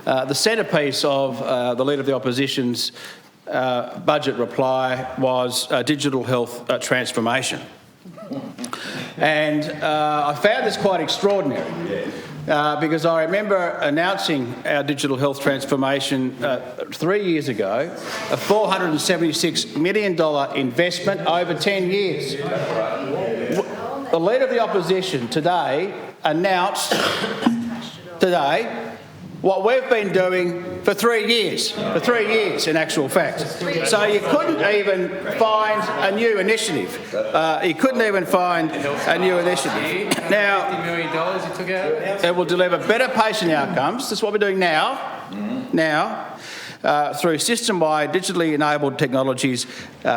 N: The centrepiece of the Leader of the Opposition's budget reply was digital health transformation. And I found this quite extraordinary because I remember announcing our digital health transformation 3 years ago, a $476 million investment over 10 years. The Leader of the Opposition today announced what we've been doing for 3 years, in actual fact. So you couldn't even find a new initiative. Now,
G: $50 million you took out?
N: It will deliver better patient outcomes. That's what we're doing now. Through system-wide digitally enabled technologies,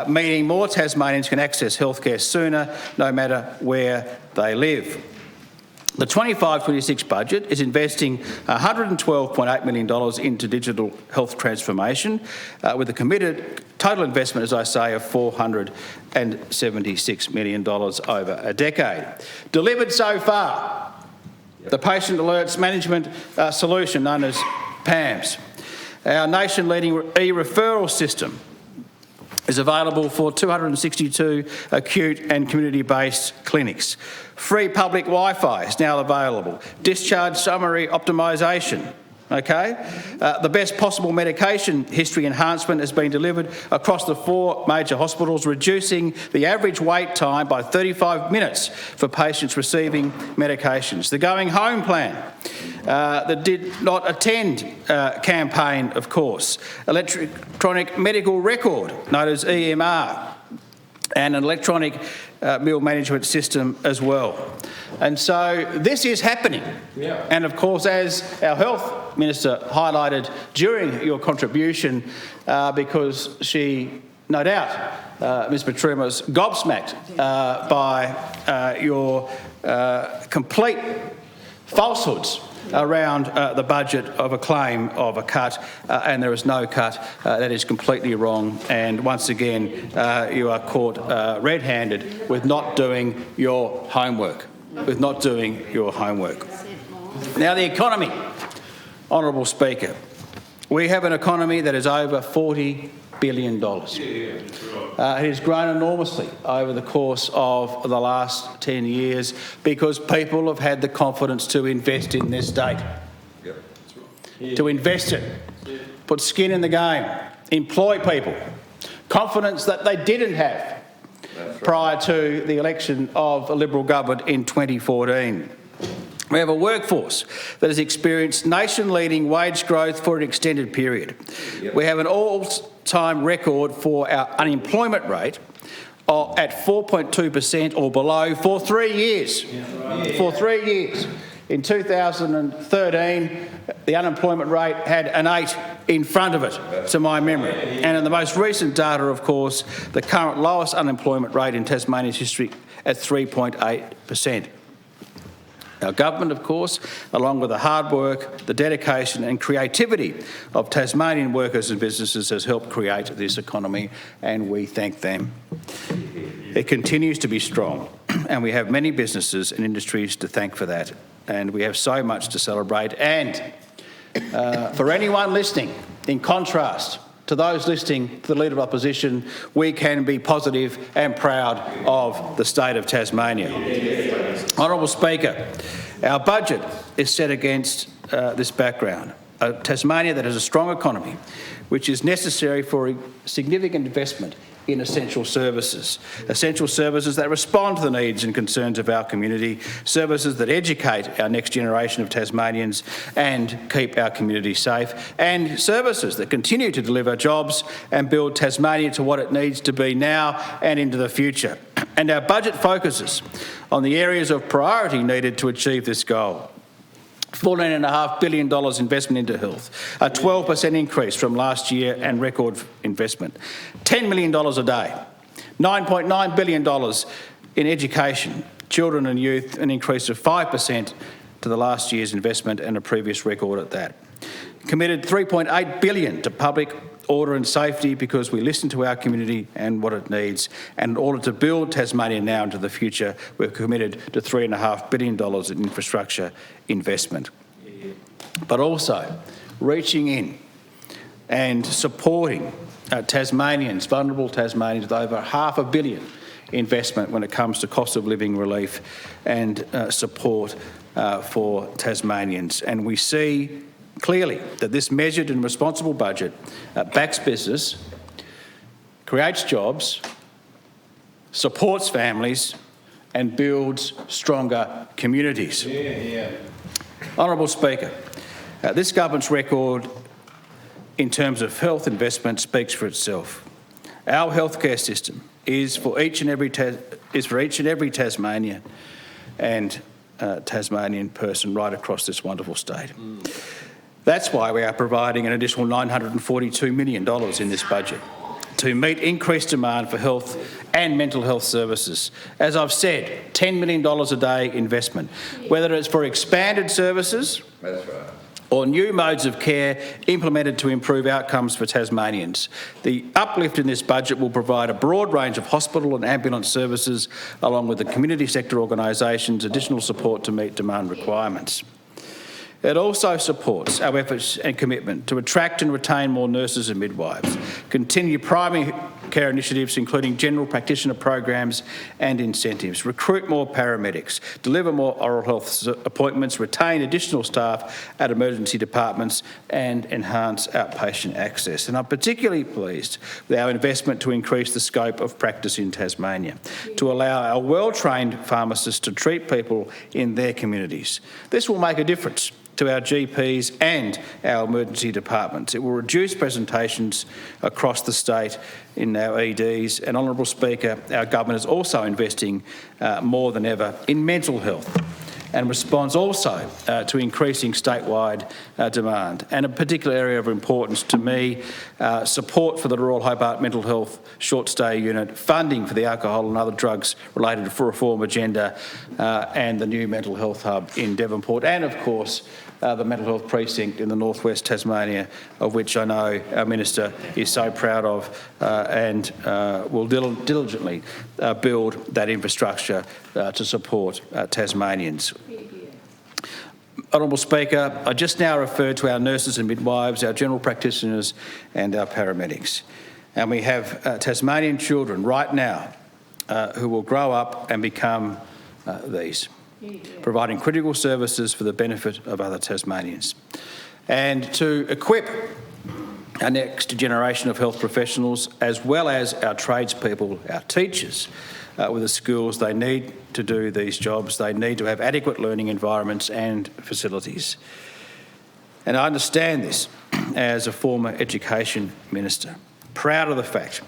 N: meaning more Tasmanians can access healthcare sooner, no matter where they live. The 25-26 budget is investing $112.8 million into digital health transformation, with a committed total investment, as I say, of $476 million over a decade. Delivered so far, the Patient Alerts Management Solution, known as PAMS, our nation-leading e-referral system, is available for 262 acute and community-based clinics. Free public Wi-Fi is now available. Discharge summary optimisation. Okay? The best possible medication history enhancement has been delivered across the 4 major hospitals, reducing the average wait time by 35 minutes for patients receiving medications. The Going Home plan, the Did Not Attend campaign, of course. Electronic medical record, known as EMR, and an electronic meal management system as well. And so this is happening. Yeah. And of course, as our Health Minister highlighted during your contribution, because she, no doubt, Ms Petrillo, was gobsmacked by your complete falsehoods around the budget of a claim of a cut, and there is no cut. That is completely wrong. And once again, you are caught red-handed with not doing your homework. Now, the economy. Honourable Speaker, we have an economy that is over $40 billion. It has grown enormously over the course of the last 10 years because people have had the confidence to invest in this state. To invest it, put skin in the game, employ people. Confidence that they didn't have prior to the election of a Liberal government in 2014. We have a workforce that has experienced nation-leading wage growth for an extended period. We have an all-time record for our unemployment rate at 4.2% or below for 3 years. For 3 years. In 2013, the unemployment rate had an 8 in front of it, to my memory. And in the most recent data, of course, the current lowest unemployment rate in Tasmania's history at 3.8%. Our government, of course, along with the hard work, the dedication and creativity of Tasmanian workers and businesses, has helped create this economy, and we thank them. It continues to be strong, and we have many businesses and industries to thank for that, and we have so much to celebrate. And for anyone listening, in contrast to those listening to the Leader of Opposition, we can be positive and proud of the state of Tasmania. Honourable Speaker, our budget is set against this background. A Tasmania that has a strong economy, which is necessary for significant investment in essential services that respond to the needs and concerns of our community, services that educate our next generation of Tasmanians and keep our community safe, and services that continue to deliver jobs and build Tasmania to what it needs to be now and into the future. And our budget focuses on the areas of priority needed to achieve this goal. $14.5 billion investment into health, a 12% increase from last year and record investment. $10 million a day, $9.9 billion in education, children and youth, an increase of 5% to the last year's investment and a previous record at that. Committed $3.8 billion to public order and safety because we listen to our community and what it needs. And in order to build Tasmania now into the future, we're committed to $3.5 billion in infrastructure investment. But also reaching in and supporting Tasmanians, vulnerable Tasmanians, with over $500 million investment when it comes to cost of living relief and support for Tasmanians. And we see clearly that this measured and responsible budget backs business, creates jobs, supports families and builds stronger communities. Honourable Speaker, this government's record in terms of health investment speaks for itself. Our healthcare system is for each and every Tasmanian and Tasmanian person right across this wonderful state. That's why we are providing an additional $942 million in this budget to meet increased demand for health and mental health services. As I've said, $10 million a day investment, whether it's for expanded services or new modes of care implemented to improve outcomes for Tasmanians. The uplift in this budget will provide a broad range of hospital and ambulance services, along with the community sector organisations, additional support to meet demand requirements. It also supports our efforts and commitment to attract and retain more nurses and midwives, continue primary care initiatives, including general practitioner programs and incentives, recruit more paramedics, deliver more oral health appointments, retain additional staff at emergency departments and enhance outpatient access. And I'm particularly pleased with our investment to increase the scope of practice in Tasmania, to allow our well-trained pharmacists to treat people in their communities. This will make a difference to our GPs and our emergency departments. It will reduce presentations across the state in our EDs. And, Honourable Speaker, our government is also investing more than ever in mental health and responds also to increasing statewide demand. And a particular area of importance to me, support for the Royal Hobart Mental Health Short Stay Unit, funding for the alcohol and other drugs related to reform agenda and the new mental health hub in Devonport, and of course the mental health precinct in the northwest Tasmania, of which I know our Minister is so proud of and will diligently build that infrastructure to support Tasmanians. Honourable Speaker, I just now referred to our nurses and midwives, our general practitioners and our paramedics. And we have Tasmanian children right now who will grow up and become these, providing critical services for the benefit of other Tasmanians. And to equip our next generation of health professionals, as well as our tradespeople, our teachers, with the skills they need to do these jobs, they need to have adequate learning environments and facilities. And I understand this as a former education minister, proud of the fact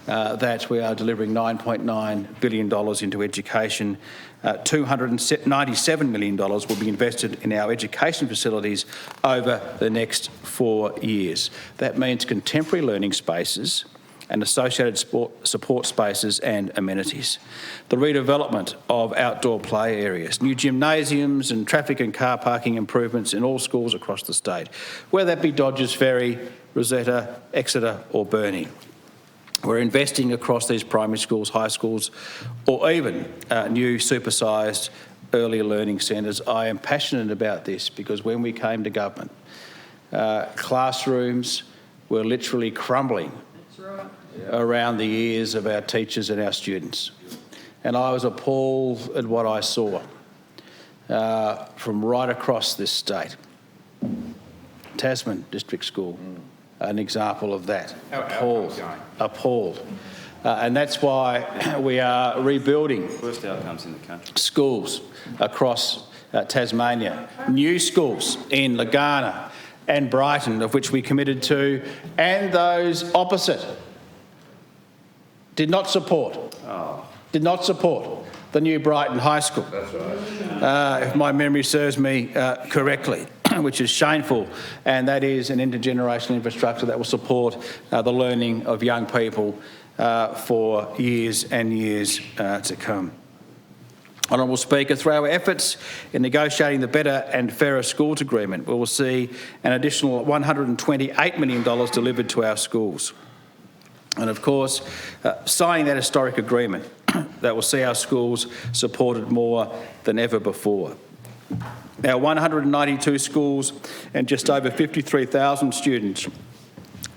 N: that we are delivering $9.9 billion into education. $297 million will be invested in our education facilities over the next 4 years. That means contemporary learning spaces and associated support spaces and amenities. The redevelopment of outdoor play areas, new gymnasiums and traffic and car parking improvements in all schools across the state, whether that be Dodgers Ferry, Rosetta, Exeter or Burnie. We're investing across these primary schools, high schools, or even new supersized early learning centres. I am passionate about this because when we came to government, classrooms were literally crumbling around the ears of our teachers and our students. And I was appalled at what I saw from right across this state. Tasman District School, an example of that. Appalled. And that's why we are rebuilding
Q: worst outcomes in the country.
N: Schools across Tasmania. New schools in Lagana and Brighton, of which we committed to, and those opposite did not support the new Brighton High School. That's right. If my memory serves me correctly, which is shameful, and that is an intergenerational infrastructure that will support the learning of young people for years and years to come. Honourable Speaker, through our efforts in negotiating the Better and Fairer Schools Agreement, we will see an additional $128 million delivered to our schools. And of course, signing that historic agreement that will see our schools supported more than ever before. Our 192 schools and just over 53,000 students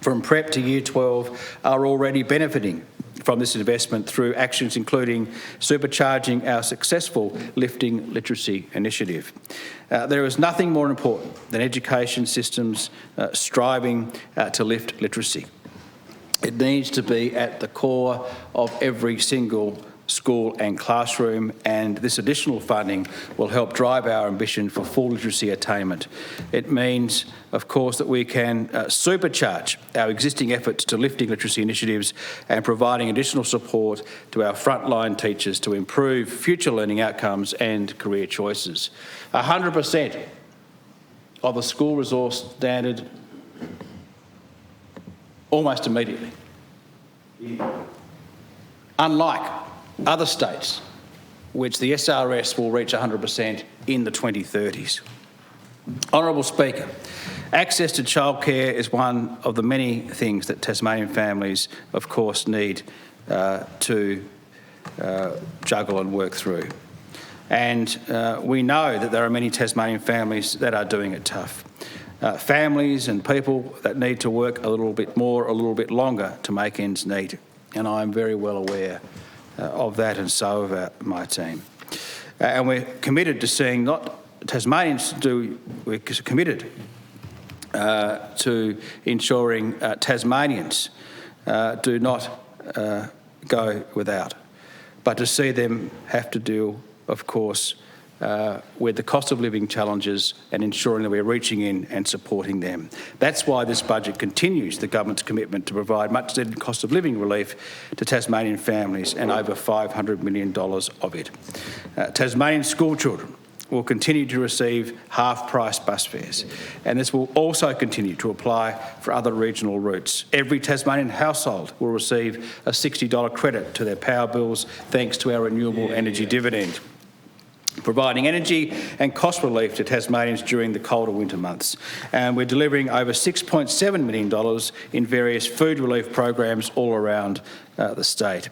N: from prep to year 12 are already benefiting from this investment through actions including supercharging our successful Lifting Literacy initiative. There is nothing more important than education systems striving to lift literacy. It needs to be at the core of every single school and classroom, and this additional funding will help drive our ambition for full literacy attainment. It means, of course, that we can supercharge our existing efforts to lifting literacy initiatives and providing additional support to our frontline teachers to improve future learning outcomes and career choices. 100% of the school resource standard almost immediately. Unlike other states, which the SRS will reach 100% in the 2030s. Honourable Speaker, access to childcare is one of the many things that Tasmanian families, of course, need to juggle and work through. And we know that there are many Tasmanian families that are doing it tough. Families and people that need to work a little bit more, a little bit longer to make ends meet. and I'm very well aware of that, and so of my team. And we're committed to seeing not Tasmanians do, we're committed to ensuring Tasmanians do not go without, but to see them have to deal, of course, with the cost of living challenges and ensuring that we're reaching in and supporting them. That's why this budget continues the government's commitment to provide much needed cost of living relief to Tasmanian families, and over $500 million of it. Tasmanian school children will continue to receive half-price bus fares, and this will also continue to apply for other regional routes. Every Tasmanian household will receive a $60 credit to their power bills thanks to our renewable energy dividend, providing energy and cost relief to Tasmanians during the colder winter months. And we're delivering over $6.7 million in various food relief programs all around the state.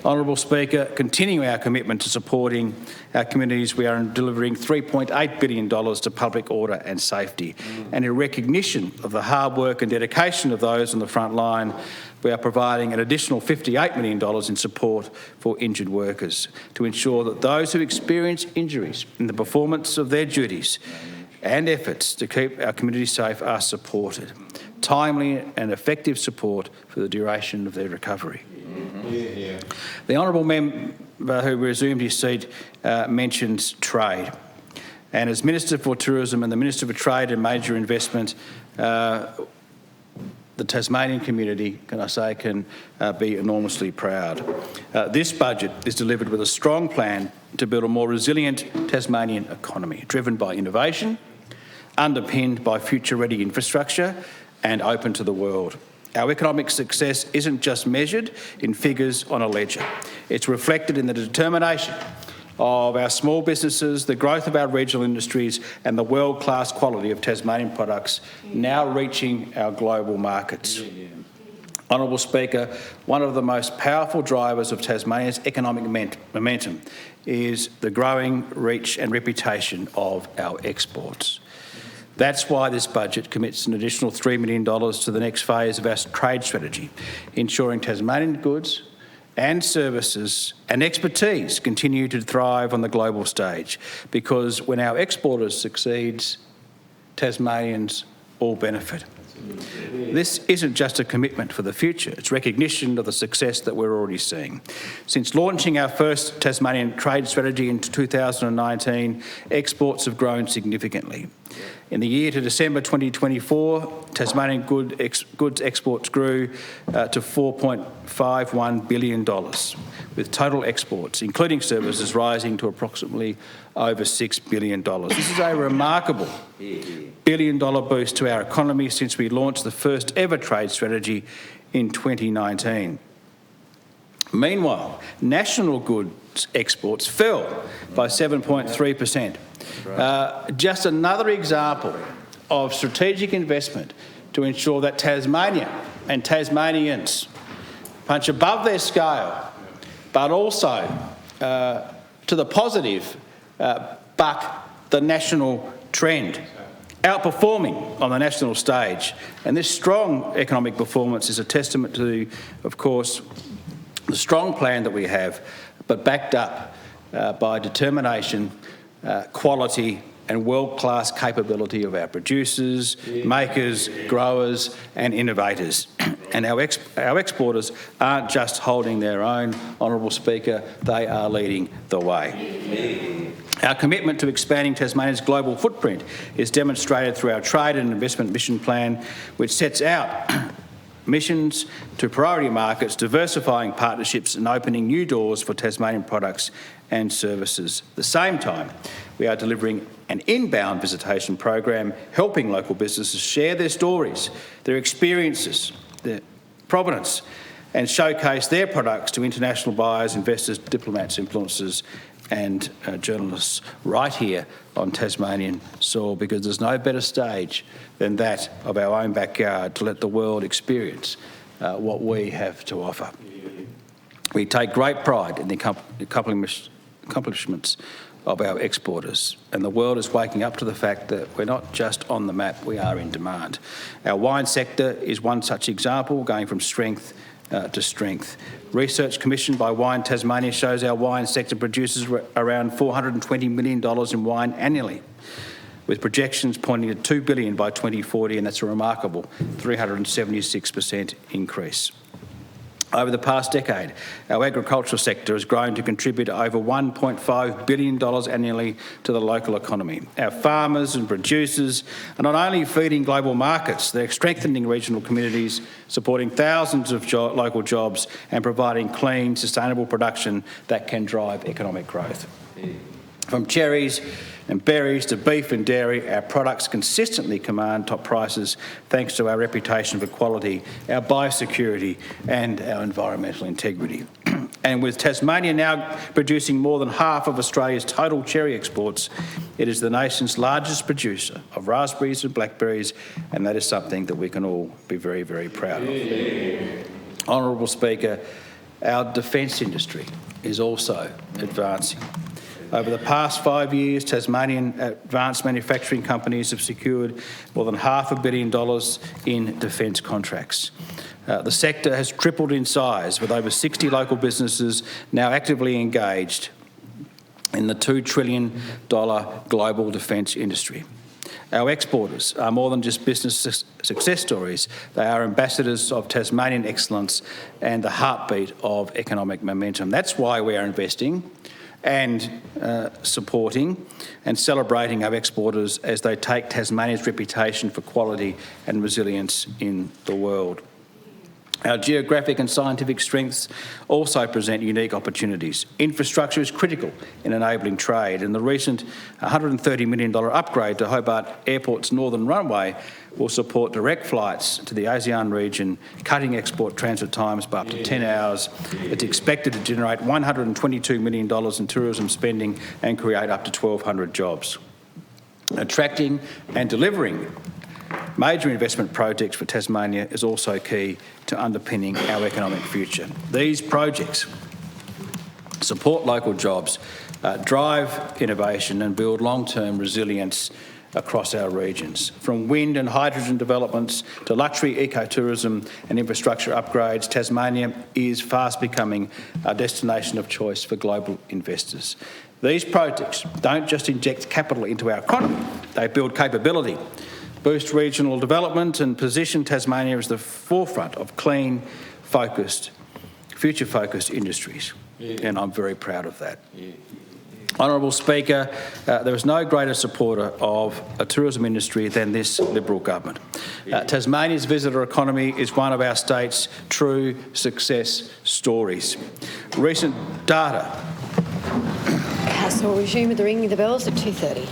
N: Honourable Speaker, continuing our commitment to supporting our communities, we are delivering $3.8 billion to public order and safety. And in recognition of the hard work and dedication of those on the front line, we are providing an additional $58 million in support for injured workers to ensure that those who experience injuries in the performance of their duties and efforts to keep our community safe are supported. Timely and effective support for the duration of their recovery. The honourable member who resumed his seat mentions trade. And as Minister for Tourism and the Minister for Trade and Major Investment, the Tasmanian community, can I say, can be enormously proud. This budget is delivered with a strong plan to build a more resilient Tasmanian economy, driven by innovation, underpinned by future-ready infrastructure and open to the world. Our economic success isn't just measured in figures on a ledger. It's reflected in the determination of our small businesses, the growth of our regional industries and the world-class quality of Tasmanian products now reaching our global markets. Honourable Speaker, one of the most powerful drivers of Tasmania's economic momentum is the growing reach and reputation of our exports. That's why this budget commits an additional $3 million to the next phase of our trade strategy, ensuring Tasmanian goods and services and expertise continue to thrive on the global stage, because when our exporters succeed, Tasmanians all benefit. This isn't just a commitment for the future, it's recognition of the success that we're already seeing. Since launching our first Tasmanian trade strategy in 2019, exports have grown significantly. In the year to December 2024, Tasmanian goods exports grew to $4.51 billion, with total exports, including services, rising to approximately over $6 billion. This is a remarkable billion-dollar boost to our economy since we launched the first ever trade strategy in 2019. Meanwhile, national goods exports fell by 7.3%. Just another example of strategic investment to ensure that Tasmania and Tasmanians punch above their scale, but also to the positive, buck the national trend, outperforming on the national stage. And this strong economic performance is a testament to, of course, the strong plan that we have, but backed up by determination, quality and world-class capability of our producers, makers, growers and innovators. And our exporters aren't just holding their own, Honourable Speaker, they are leading the way. Our commitment to expanding Tasmania's global footprint is demonstrated through our Trade and Investment Mission Plan, which sets out missions to priority markets, diversifying partnerships and opening new doors for Tasmanian products and services. At the same time, we are delivering an inbound visitation program, helping local businesses share their stories, their experiences, their provenance, and showcase their products to international buyers, investors, diplomats, influencers and journalists right here on Tasmanian soil, because there's no better stage than that of our own backyard to let the world experience what we have to offer. We take great pride in the accomplishments of our exporters, and the world is waking up to the fact that we're not just on the map, we are in demand. Our wine sector is one such example, going from strength to strength. Research commissioned by Wine Tasmania shows our wine sector produces around $420 million in wine annually, with projections pointing to $2 billion by 2040, and that's a remarkable 376% increase. Over the past decade, our agricultural sector has grown to contribute over $1.5 billion annually to the local economy. Our farmers and producers are not only feeding global markets, they're strengthening regional communities, supporting thousands of local jobs and providing clean, sustainable production that can drive economic growth. From cherries and berries to beef and dairy, our products consistently command top prices thanks to our reputation for quality, our biosecurity and our environmental integrity. And with Tasmania now producing more than half of Australia's total cherry exports, it is the nation's largest producer of raspberries and blackberries, and that is something that we can all be very, very proud of. Honourable Speaker, our defence industry is also advancing. Over the past 5 years, Tasmanian advanced manufacturing companies have secured more than $500 million in defence contracts. The sector has tripled in size, with over 60 local businesses now actively engaged in the $2 trillion global defence industry. Our exporters are more than just business success stories. They are ambassadors of Tasmanian excellence and the heartbeat of economic momentum. That's why we are investing and supporting and celebrating our exporters as they take Tasmania's reputation for quality and resilience in the world. Our geographic and scientific strengths also present unique opportunities. Infrastructure is critical in enabling trade, and the recent $130 million upgrade to Hobart Airport's northern runway will support direct flights to the ASEAN region, cutting export transit times by up to 10 hours. It's expected to generate $122 million in tourism spending and create up to 1,200 jobs. Attracting and delivering major investment projects for Tasmania is also key to underpinning our economic future. These projects support local jobs, drive innovation and build long-term resilience across our regions. From wind and hydrogen developments to luxury ecotourism and infrastructure upgrades, Tasmania is fast becoming a destination of choice for global investors. These projects don't just inject capital into our economy, they build capability, boost regional development and position Tasmania as the forefront of clean, focused, future-focused industries. And I'm very proud of that. Honourable Speaker, there is no greater supporter of a tourism industry than this Liberal government. Tasmania's visitor economy is one of our state's true success stories. Recent data...
A: Council will resume with the ringing of the bells at 2:30.